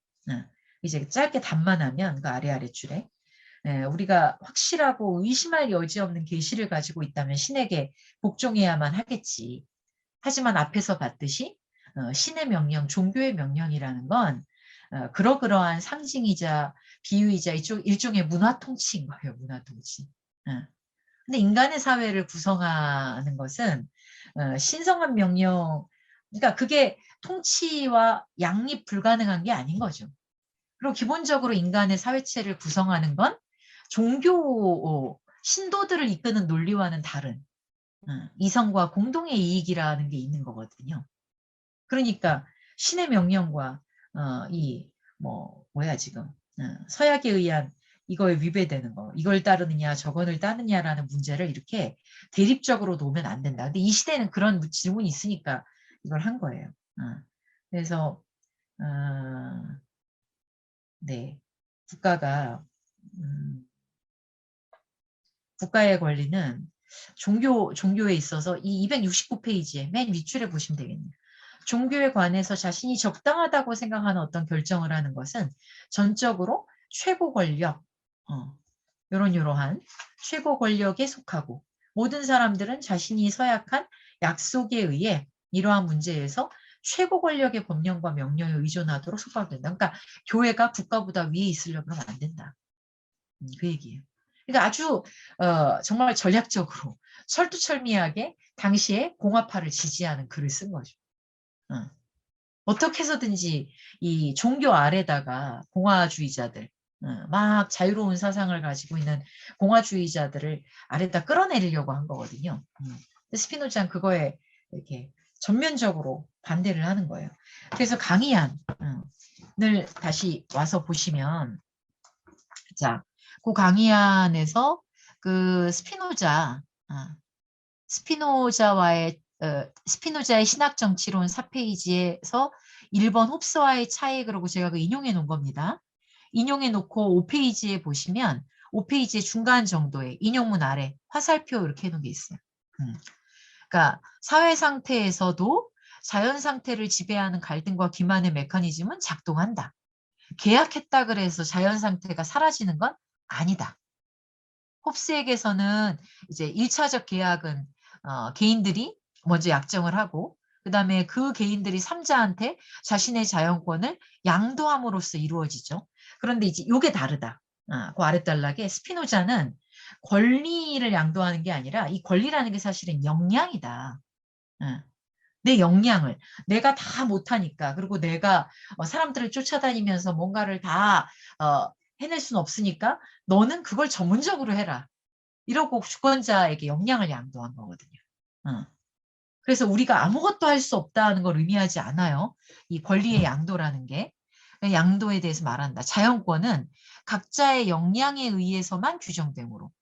이제 짧게 답만 하면 그 아래 줄에 우리가 확실하고 의심할 여지 없는 계시를 가지고 있다면 신에게 복종해야만 하겠지. 하지만 앞에서 봤듯이 신의 명령, 종교의 명령이라는 건 그러그러한 상징이자 비유이자 일종의 문화 통치인 거예요. 문화 통치. 근데 인간의 사회를 구성하는 것은 신성한 명령, 그러니까 그게 통치와 양립 불가능한 게 아닌 거죠. 그리고 기본적으로 인간의 사회체를 구성하는 건 종교, 신도들을 이끄는 논리와는 다른 이성과 공동의 이익이라는 게 있는 거거든요. 그러니까 신의 명령과 지금 서약에 의한 이거에 위배되는 거, 이걸 따르느냐 저건을 따르느냐라는 문제를 이렇게 대립적으로 놓으면 안 된다. 근데 이 시대는 그런 질문이 있으니까 이걸 한 거예요. 그래서 네 국가가 국가의 권리는 종교에 있어서 이 269페이지에 맨 윗줄에 보시면 되겠네요. 종교에 관해서 자신이 적당하다고 생각하는 어떤 결정을 하는 것은 전적으로 최고 권력, 이러한 최고 권력에 속하고 모든 사람들은 자신이 서약한 약속에 의해 이러한 문제에서 최고 권력의 법령과 명령에 의존하도록 속박된다. 그러니까 교회가 국가보다 위에 있으려고 하면 안 된다. 그 얘기예요. 그러니까 아주 정말 전략적으로 철두철미하게 당시에 공화파를 지지하는 글을 쓴 거죠. 어떻게 해서든지 이 종교 아래다가 공화주의자들, 막 자유로운 사상을 가지고 있는 공화주의자들을 아래다 끌어내리려고 한 거거든요. 스피노자는 그거에 이렇게 전면적으로 반대를 하는 거예요. 그래서 강의안을 다시 와서 보시면, 자, 그 강의안에서 그 스피노자의 신학정치론 4페이지에서 1번 홉스와의 차이, 그러고 제가 그 인용해 놓은 겁니다. 인용해 놓고 5페이지에 보시면 5페이지의 중간 정도에 인용문 아래 화살표 이렇게 해놓은 게 있어요. 그러니까 사회 상태에서도 자연 상태를 지배하는 갈등과 기만의 메커니즘은 작동한다. 계약했다 그래서 자연 상태가 사라지는 건 아니다. 홉스에게서는 이제 1차적 계약은 개인들이 먼저 약정을 하고 그다음에 그 개인들이 3자한테 자신의 자연권을 양도함으로써 이루어지죠. 그런데 이제 이게 다르다. 그 아랫단락에 스피노자는 권리를 양도하는 게 아니라 이 권리라는 게 사실은 역량이다. 내 역량을 내가 다 못하니까, 그리고 내가 사람들을 쫓아다니면서 뭔가를 다 해낼 수는 없으니까 너는 그걸 전문적으로 해라. 이러고 주권자에게 역량을 양도한 거거든요. 그래서 우리가 아무것도 할 수 없다는 걸 의미하지 않아요. 이 권리의 양도라는 게. 양도에 대해서 말한다. 자연권은 각자의 역량에 의해서만 규정되므로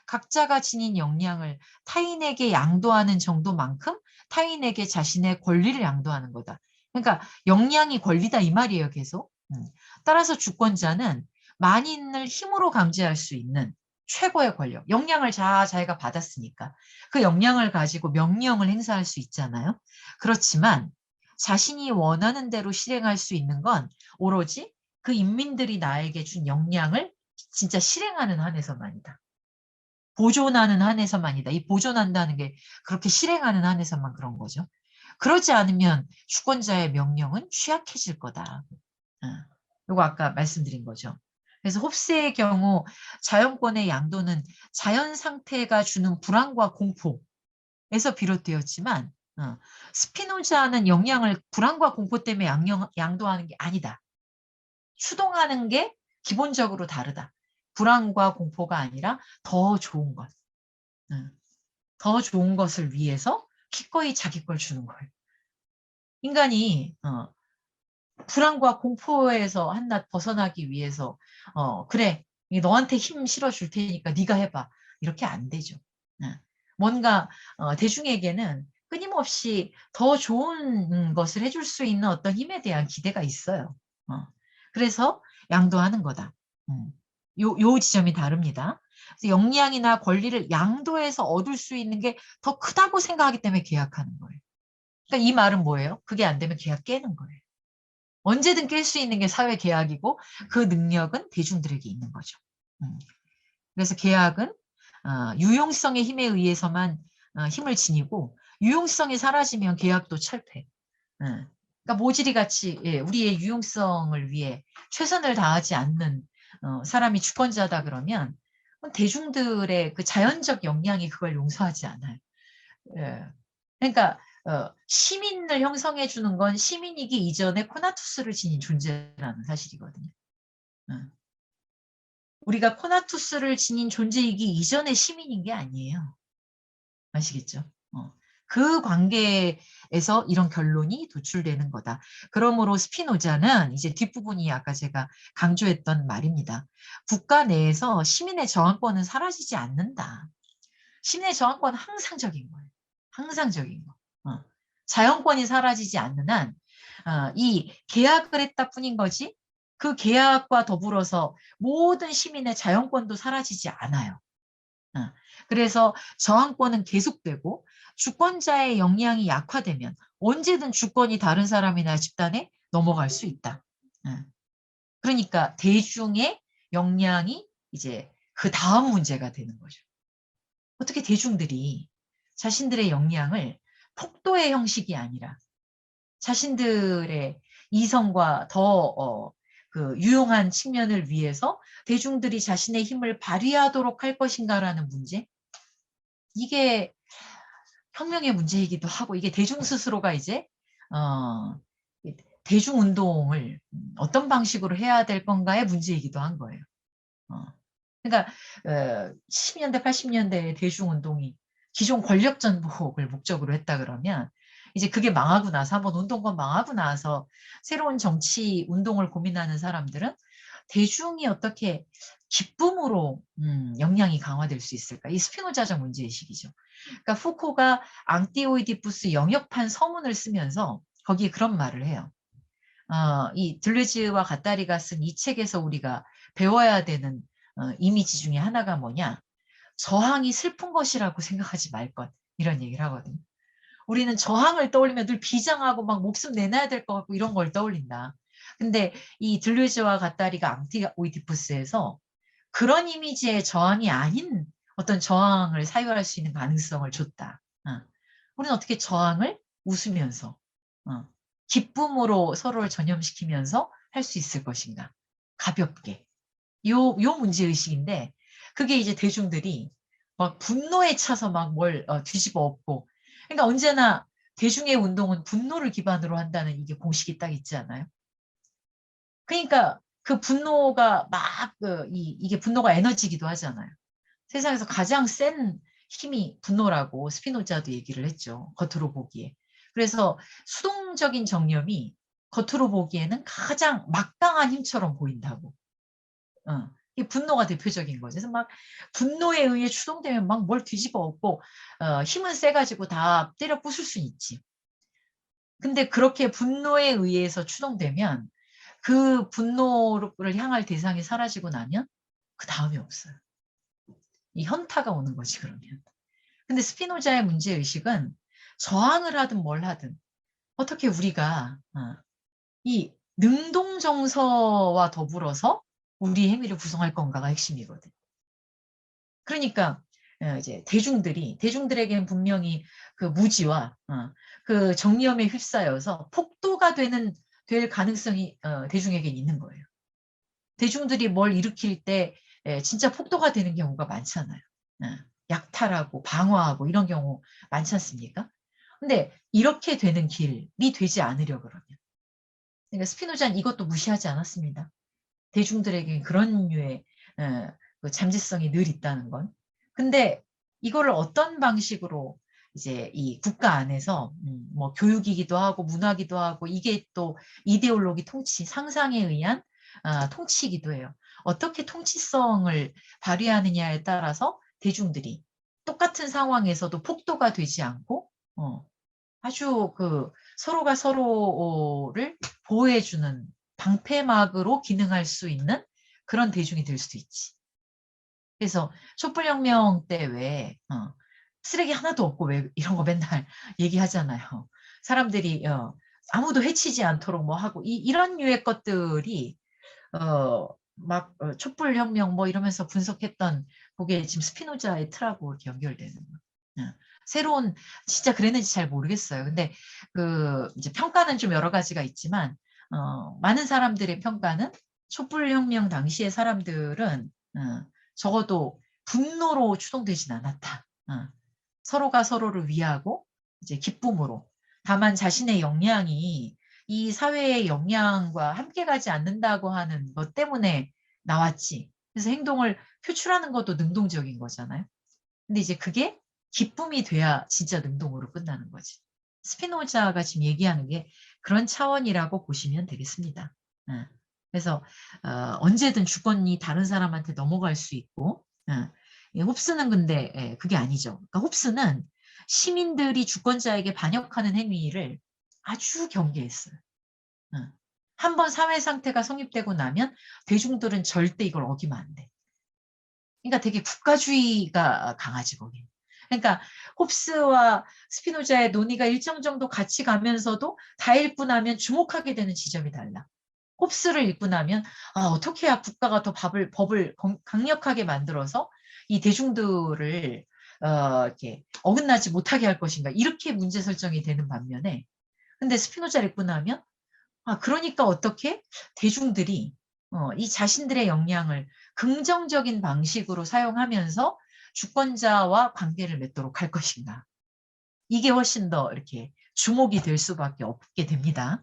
각자가 지닌 역량을 타인에게 양도하는 정도만큼 타인에게 자신의 권리를 양도하는 거다. 그러니까 역량이 권리다 이 말이에요, 계속. 따라서 주권자는 만인을 힘으로 감지할 수 있는 최고의 권력, 역량을 자기가 받았으니까 그 역량을 가지고 명령을 행사할 수 있잖아요. 그렇지만 자신이 원하는 대로 실행할 수 있는 건 오로지 그 인민들이 나에게 준 역량을 진짜 실행하는 한에서만이다. 보존하는 한에서만이다. 이 보존한다는 게 그렇게 실행하는 한에서만 그런 거죠. 그러지 않으면 주권자의 명령은 취약해질 거다. 이거 아까 말씀드린 거죠. 그래서 홉스의 경우 자연권의 양도는 자연 상태가 주는 불안과 공포에서 비롯되었지만 스피노자는 역량을 불안과 공포 때문에 양도하는 게 아니다. 추동하는 게 기본적으로 다르다. 불안과 공포가 아니라 더 좋은 것. 더 좋은 것을 위해서 기꺼이 자기 걸 주는 거예요. 인간이 불안과 공포에서 한낱 벗어나기 위해서 그래, 너한테 힘 실어줄 테니까 네가 해봐. 이렇게 안 되죠. 뭔가 대중에게는 끊임없이 더 좋은 것을 해줄 수 있는 어떤 힘에 대한 기대가 있어요. 그래서 양도하는 거다. 요 지점이 다릅니다. 그래서 역량이나 권리를 양도해서 얻을 수 있는 게 더 크다고 생각하기 때문에 계약하는 거예요. 그러니까 이 말은 뭐예요? 그게 안 되면 계약 깨는 거예요. 언제든 깰 수 있는 게 사회 계약이고 그 능력은 대중들에게 있는 거죠. 그래서 계약은 유용성의 힘에 의해서만 힘을 지니고 유용성이 사라지면 계약도 철폐. 그러니까 모질이 같이 우리의 유용성을 위해 최선을 다하지 않는 사람이 주권자다 그러면 대중들의 그 자연적 역량이 그걸 용서하지 않아요. 예. 그러니까 시민을 형성해 주는 건 시민이기 이전에 코나투스를 지닌 존재라는 사실이거든요. 우리가 코나투스를 지닌 존재이기 이전에 시민인 게 아니에요. 아시겠죠? 그 관계에서 이런 결론이 도출되는 거다. 그러므로 스피노자는 이제 뒷부분이 아까 제가 강조했던 말입니다. 국가 내에서 시민의 저항권은 사라지지 않는다. 시민의 저항권은 항상적인 거예요. 항상적인 거. 자연권이 사라지지 않는 한 이 계약을 했다 뿐인 거지 그 계약과 더불어서 모든 시민의 자연권도 사라지지 않아요. 그래서 저항권은 계속되고 주권자의 역량이 약화되면 언제든 주권이 다른 사람이나 집단에 넘어갈 수 있다. 그러니까 대중의 역량이 이제 그 다음 문제가 되는 거죠. 어떻게 대중들이 자신들의 역량을 폭도의 형식이 아니라 자신들의 이성과 더 그 유용한 측면을 위해서 대중들이 자신의 힘을 발휘하도록 할 것인가라는 문제. 이게 혁명의 문제이기도 하고 이게 대중 스스로가 이제 대중 운동을 어떤 방식으로 해야 될 건가의 문제이기도 한 거예요. 그러니까 70년대, 80년대의 대중 운동이 기존 권력 전복을 목적으로 했다 그러면 이제 그게 망하고 나서 한번 운동권 망하고 나서 새로운 정치 운동을 고민하는 사람들은 대중이 어떻게 기쁨으로 역량이 강화될 수 있을까? 이 스피노자적 문제의식이죠. 그러니까 후코가 앙티오이디푸스 영역판 서문을 쓰면서 거기에 그런 말을 해요. 이 들르즈와 가따리가 쓴 이 책에서 우리가 배워야 되는 이미지 중에 하나가 뭐냐? 저항이 슬픈 것이라고 생각하지 말 것. 이런 얘기를 하거든요. 우리는 저항을 떠올리면 늘 비장하고 막 목숨 내놔야 될 것 같고 이런 걸 떠올린다. 근데 이 들르즈와 가따리가 앙티오이디푸스에서 그런 이미지의 저항이 아닌 어떤 저항을 사유할 수 있는 가능성을 줬다. 우리는 어떻게 저항을 웃으면서 기쁨으로 서로를 전염시키면서 할 수 있을 것인가. 가볍게. 요 문제의식인데 그게 이제 대중들이 막 분노에 차서 막 뭘 뒤집어 엎고 그러니까 언제나 대중의 운동은 분노를 기반으로 한다는 이게 공식이 딱 있지 않아요? 그러니까 그 분노가 막 이게 분노가 에너지기도 하잖아요. 세상에서 가장 센 힘이 분노라고 스피노자도 얘기를 했죠. 겉으로 보기에. 그래서 수동적인 정념이 겉으로 보기에는 가장 막강한 힘처럼 보인다고. 이 분노가 대표적인 거죠. 그래서 막 분노에 의해 추동되면 막 뭘 뒤집어 엎고 힘은 세가지고 다 때려 부술 수는 있지. 근데 그렇게 분노에 의해서 추동되면 그 분노를 향할 대상이 사라지고 나면 그 다음이 없어요. 이 현타가 오는 거지 그러면. 근데 스피노자의 문제의식은 저항을 하든 뭘 하든 어떻게 우리가 이 능동정서와 더불어서 우리의 행위를 구성할 건가가 핵심이거든. 그러니까 이제 대중들에게는 분명히 그 무지와 그 정념에 휩싸여서 폭도가 될 가능성이 대중에게는 있는 거예요. 대중들이 뭘 일으킬 때 진짜 폭도가 되는 경우가 많잖아요. 약탈하고 방어하고 이런 경우 많지 않습니까? 근데 이렇게 되는 길이 되지 않으려 그러면. 그러니까 스피노자는 이것도 무시하지 않았습니다. 대중들에게 그런 류의 그 잠재성이 늘 있다는 건. 근데 이거를 어떤 방식으로 이제 이 국가 안에서 뭐 교육이기도 하고 문화기도 하고 이게 또 이데올로기 통치, 상상에 의한 통치이기도 해요. 어떻게 통치성을 발휘하느냐에 따라서 대중들이 똑같은 상황에서도 폭도가 되지 않고 아주 그 서로가 서로를 보호해주는 방패막으로 기능할 수 있는 그런 대중이 될 수도 있지. 그래서 촛불혁명 때 왜 쓰레기 하나도 없고 왜 이런 거 맨날 얘기하잖아요. 사람들이 아무도 해치지 않도록 뭐 하고 이런 류의 것들이 막 촛불혁명 뭐 이러면서 분석했던 그게 지금 스피노자의 틀하고 이렇게 연결되는 거. 새로운 진짜 그랬는지 잘 모르겠어요. 근데 그 이제 평가는 좀 여러 가지가 있지만 많은 사람들의 평가는 촛불혁명 당시의 사람들은 적어도 분노로 추동되진 않았다. 서로가 서로를 위하고 이제 기쁨으로 다만 자신의 역량이 이 사회의 역량과 함께 가지 않는다고 하는 것 때문에 나왔지. 그래서 행동을 표출하는 것도 능동적인 거잖아요. 근데 이제 그게 기쁨이 돼야 진짜 능동으로 끝나는 거지. 스피노자가 지금 얘기하는 게 그런 차원이라고 보시면 되겠습니다. 그래서 언제든 주권이 다른 사람한테 넘어갈 수 있고 홉스는 근데 그게 아니죠. 그러니까 홉스는 시민들이 주권자에게 반역하는 행위를 아주 경계했어요. 한번 사회 상태가 성립되고 나면 대중들은 절대 이걸 어기면 안 돼. 그러니까 되게 국가주의가 강하지 거기. 그러니까 홉스와 스피노자의 논의가 일정 정도 같이 가면서도 다 읽고 나면 주목하게 되는 지점이 달라. 홉스를 읽고 나면 어떻게 해야 국가가 더 법을 강력하게 만들어서 이 대중들을 이렇게 어긋나지 못하게 할 것인가 이렇게 문제 설정이 되는 반면에 근데 스피노자를 읽고 나면 그러니까 어떻게 대중들이 이 자신들의 역량을 긍정적인 방식으로 사용하면서 주권자와 관계를 맺도록 할 것인가. 이게 훨씬 더 이렇게 주목이 될 수밖에 없게 됩니다.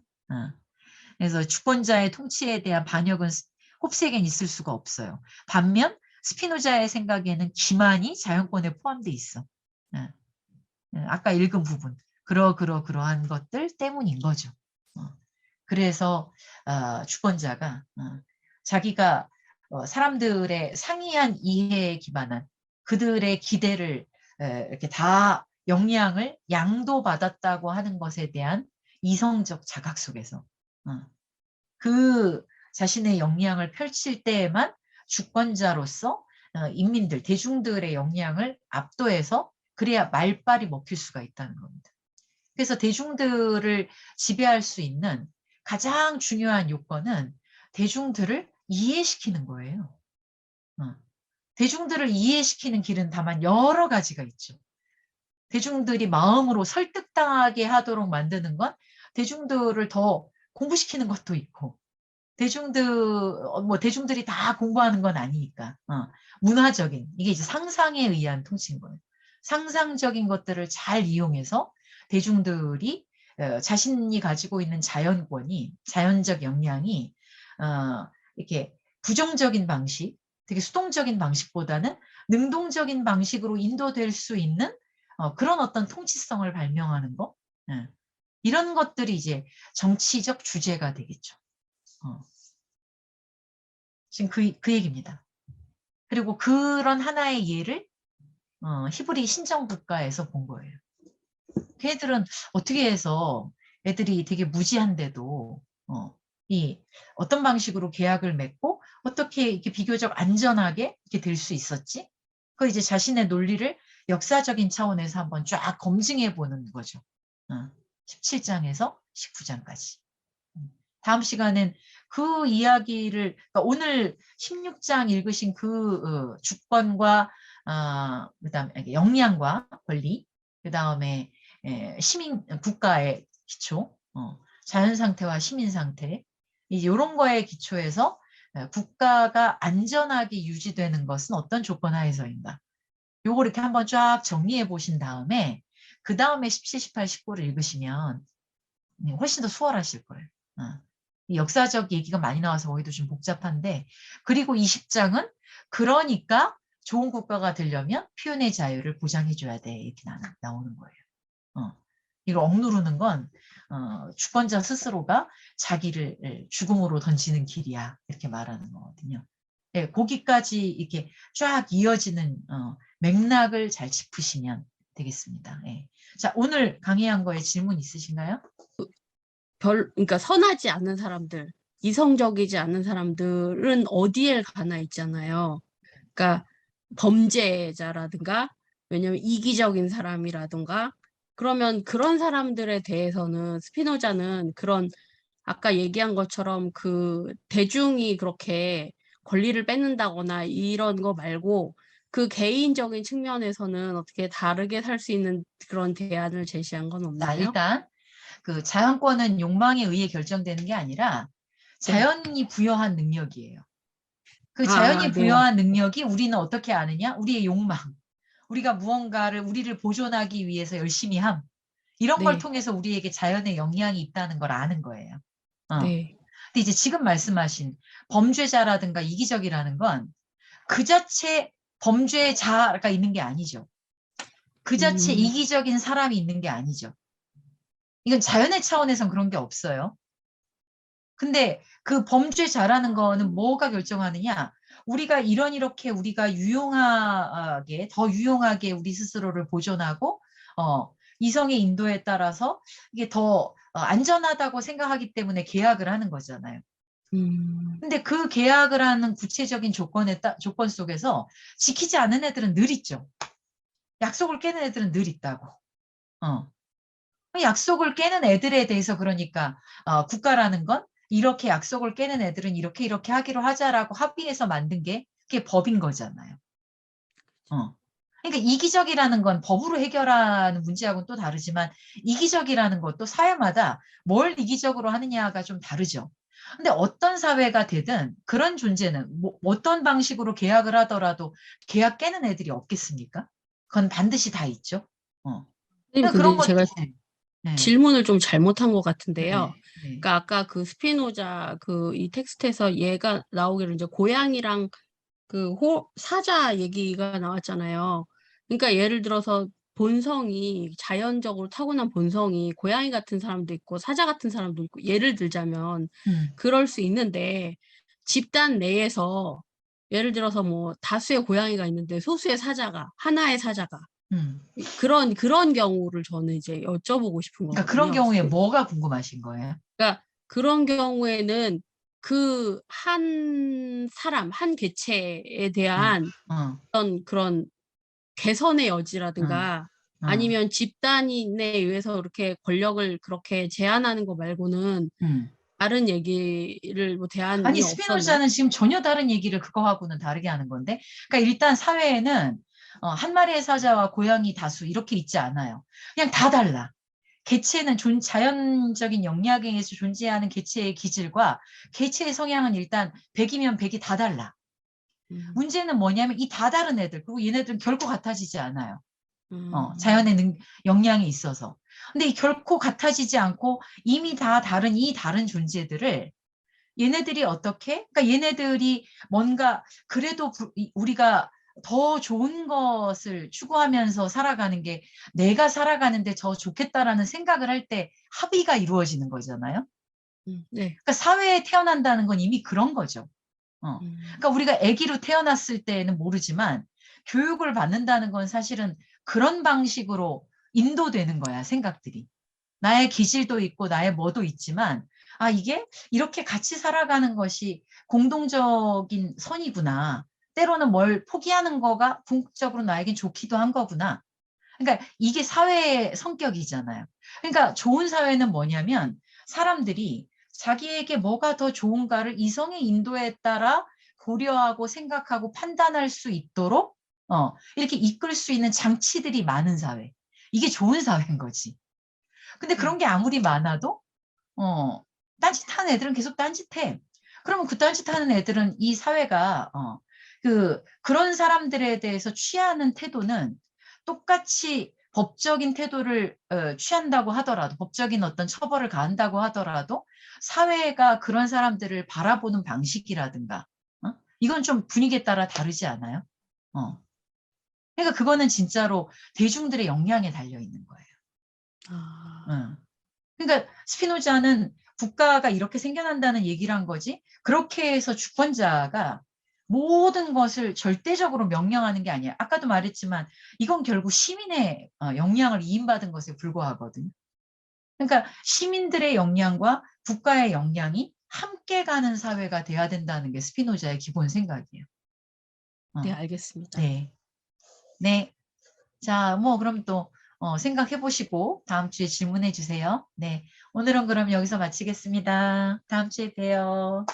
그래서 주권자의 통치에 대한 반역은 홉스에겐 있을 수가 없어요. 반면 스피노자의 생각에는 기만이 자연권에 포함되어 있어. 아까 읽은 부분. 그러한 것들 때문인 거죠. 그래서 주권자가 자기가 사람들의 상이한 이해에 기반한 그들의 기대를 이렇게 다 역량을 양도받았다고 하는 것에 대한 이성적 자각 속에서 그 자신의 역량을 펼칠 때에만 주권자로서 인민들, 대중들의 역량을 압도해서 그래야 말빨이 먹힐 수가 있다는 겁니다. 그래서 대중들을 지배할 수 있는 가장 중요한 요건은 대중들을 이해시키는 거예요. 대중들을 이해시키는 길은 다만 여러 가지가 있죠. 대중들이 마음으로 설득당하게 하도록 만드는 건 대중들을 더 공부시키는 것도 있고 대중들이 다 공부하는 건 아니니까 문화적인 이게 이제 상상에 의한 통치인 거예요. 상상적인 것들을 잘 이용해서 대중들이 자신이 가지고 있는 자연권이 자연적 역량이 이렇게 부정적인 방식, 되게 수동적인 방식보다는 능동적인 방식으로 인도될 수 있는 그런 어떤 통치성을 발명하는 거 이런 것들이 이제 정치적 주제가 되겠죠. 지금 그 얘기입니다. 그리고 그런 하나의 예를 히브리 신정국가에서 본 거예요. 걔들은 어떻게 해서 애들이 되게 무지한데도 이 어떤 방식으로 계약을 맺고 어떻게 이렇게 비교적 안전하게 이렇게 될 수 있었지? 그 이제 자신의 논리를 역사적인 차원에서 한번 쫙 검증해 보는 거죠. 17장에서 19장까지. 다음 시간엔 그 이야기를 그러니까 오늘 16장 읽으신 그 주권과 그다음에 역량과 권리 그다음에 시민 국가의 기초 자연 상태와 시민 상태 이런 거에 기초해서 국가가 안전하게 유지되는 것은 어떤 조건 하에서인가 요거 이렇게 한번 쫙 정리해 보신 다음에 그 다음에 17, 18, 19를 읽으시면 훨씬 더 수월하실 거예요. 이 역사적 얘기가 많이 나와서 거기도 좀 복잡한데 그리고 20장은 그러니까 좋은 국가가 되려면 표현의 자유를 보장해줘야 돼 이렇게 나오는 거예요. 이걸 억누르는 건 주권자 스스로가 자기를 죽음으로 던지는 길이야 이렇게 말하는 거거든요. 네, 거기까지 이렇게 쫙 이어지는 맥락을 잘 짚으시면 되겠습니다. 네. 자, 오늘 강의한 거에 질문 있으신가요? 그러니까 선하지 않은 사람들, 이성적이지 않은 사람들은 어디에 가나 있잖아요. 그러니까 범죄자라든가, 왜냐면 이기적인 사람이라든가, 그러면 그런 사람들에 대해서는 스피노자는 그런 아까 얘기한 것처럼 그 대중이 그렇게 권리를 뺏는다거나 이런 거 말고 그 개인적인 측면에서는 어떻게 다르게 살 수 있는 그런 대안을 제시한 건 자, 없나요? 일단 그 자연권은 욕망에 의해 결정되는 게 아니라 자연이 부여한 능력이에요. 그 자연이 네. 부여한 능력이 우리는 어떻게 아느냐? 우리의 욕망. 우리가 무언가를 우리를 보존하기 위해서 열심히 함. 이런 걸 네. 통해서 우리에게 자연의 영향이 있다는 걸 아는 거예요. 네. 근데 이제 지금 말씀하신 범죄자라든가 이기적이라는 건 그 자체 범죄자가 있는 게 아니죠. 그 자체 이기적인 사람이 있는 게 아니죠. 이건 자연의 차원에선 그런 게 없어요. 근데 그 범죄자라는 거는 뭐가 결정하느냐? 우리가 이렇게 우리가 더 유용하게 우리 스스로를 보존하고, 이성의 인도에 따라서 이게 더 안전하다고 생각하기 때문에 계약을 하는 거잖아요. 근데 그 계약을 하는 구체적인 조건 속에서 지키지 않은 애들은 늘 있죠. 약속을 깨는 애들은 늘 있다고. 약속을 깨는 애들에 대해서 그러니까 국가라는 건 이렇게 약속을 깨는 애들은 이렇게 하기로 하자라고 합의해서 만든 게 그게 법인 거잖아요. 그러니까 이기적이라는 건 법으로 해결하는 문제하고는 또 다르지만 이기적이라는 것도 사회마다 뭘 이기적으로 하느냐가 좀 다르죠. 근데 어떤 사회가 되든 그런 존재는 어떤 방식으로 계약을 하더라도 계약 깨는 애들이 없겠습니까? 그건 반드시 다 있죠. 선생님, 그러니까 그런 근데 것도 제가 네. 질문을 좀 잘못한 것 같은데요. 네. 네. 그러니까 아까 그 스피노자 이 텍스트에서 얘가 나오기를 이제 고양이랑 사자 얘기가 나왔잖아요. 그러니까 예를 들어서 본성이 자연적으로 타고난 본성이 고양이 같은 사람도 있고 사자 같은 사람도 있고 예를 들자면 음. 그럴 수 있는데 집단 내에서 예를 들어서 뭐 다수의 고양이가 있는데 소수의 사자가 하나의 사자가 음. 그런 경우를 저는 이제 여쭤보고 싶은 그러니까 그런 거거든요. 경우에 뭐가 궁금하신 거예요? 그러니까 그런 경우에는 그 한 사람, 한 개체에 대한 어, 어, 어떤 그런 개선의 어, 여지라든가 어, 아니면 집단에 의해서 이렇게 권력을 그렇게 제한하는 거 말고는 음. 다른 얘기를 뭐 아니, 대안이 없었나요? 스피노자는 지금 전혀 다른 얘기를 그거하고는 다르게 하는 건데. 그러니까 일단 사회에는 한 마리의 사자와 고양이 다수 이렇게 있지 않아요. 그냥 다 달라. 개체는 자연적인 영역에 의해서 존재하는 개체의 기질과 개체의 성향은 일단 100이면 100이 다 달라. 음. 문제는 뭐냐면 이 다 다른 애들, 그리고 얘네들은 결코 같아지지 않아요. 음. 자연의 역량이 있어서. 근데 이 결코 같아지지 않고 이미 다 다른 이 다른 존재들을 얘네들이 어떻게? 그러니까 얘네들이 뭔가 그래도 우리가 더 좋은 것을 추구하면서 살아가는 게 내가 살아가는데 더 좋겠다라는 생각을 할 때 합의가 이루어지는 거잖아요. 네. 그러니까 사회에 태어난다는 건 이미 그런 거죠. 음. 그러니까 우리가 아기로 태어났을 때는 모르지만 교육을 받는다는 건 사실은 그런 방식으로 인도되는 거야, 생각들이. 나의 기질도 있고 나의 뭐도 있지만 이게 이렇게 같이 살아가는 것이 공동적인 선이구나. 때로는 뭘 포기하는 거가 궁극적으로 나에겐 좋기도 한 거구나. 그러니까 이게 사회의 성격이잖아요. 그러니까 좋은 사회는 뭐냐면 사람들이 자기에게 뭐가 더 좋은가를 이성의 인도에 따라 고려하고 생각하고 판단할 수 있도록 이렇게 이끌 수 있는 장치들이 많은 사회. 이게 좋은 사회인 거지. 근데 그런 게 아무리 많아도 딴짓하는 애들은 계속 딴짓해. 그러면 그 딴짓하는 애들은 이 사회가 그런 사람들에 대해서 취하는 태도는 똑같이 법적인 태도를 취한다고 하더라도 법적인 어떤 처벌을 가한다고 하더라도 사회가 그런 사람들을 바라보는 방식이라든가 이건 좀 분위기에 따라 다르지 않아요? 어. 그러니까 그거는 진짜로 대중들의 역량에 달려 있는 거예요. 아. 응. 그러니까 스피노자는 국가가 이렇게 생겨난다는 얘기를 한 거지. 그렇게 해서 주권자가 모든 것을 절대적으로 명령하는 게 아니야. 아까도 말했지만 이건 결국 시민의 역량을 이인받은 것에 불과하거든요. 그러니까 시민들의 역량과 국가의 역량이 함께 가는 사회가 돼야 된다는 게 스피노자의 기본 생각이에요. 네, 어, 알겠습니다. 네. 네. 자, 뭐 그럼 또 생각해 보시고 다음 주에 질문해 주세요. 네. 오늘은 그럼 여기서 마치겠습니다. 다음 주에 봬요.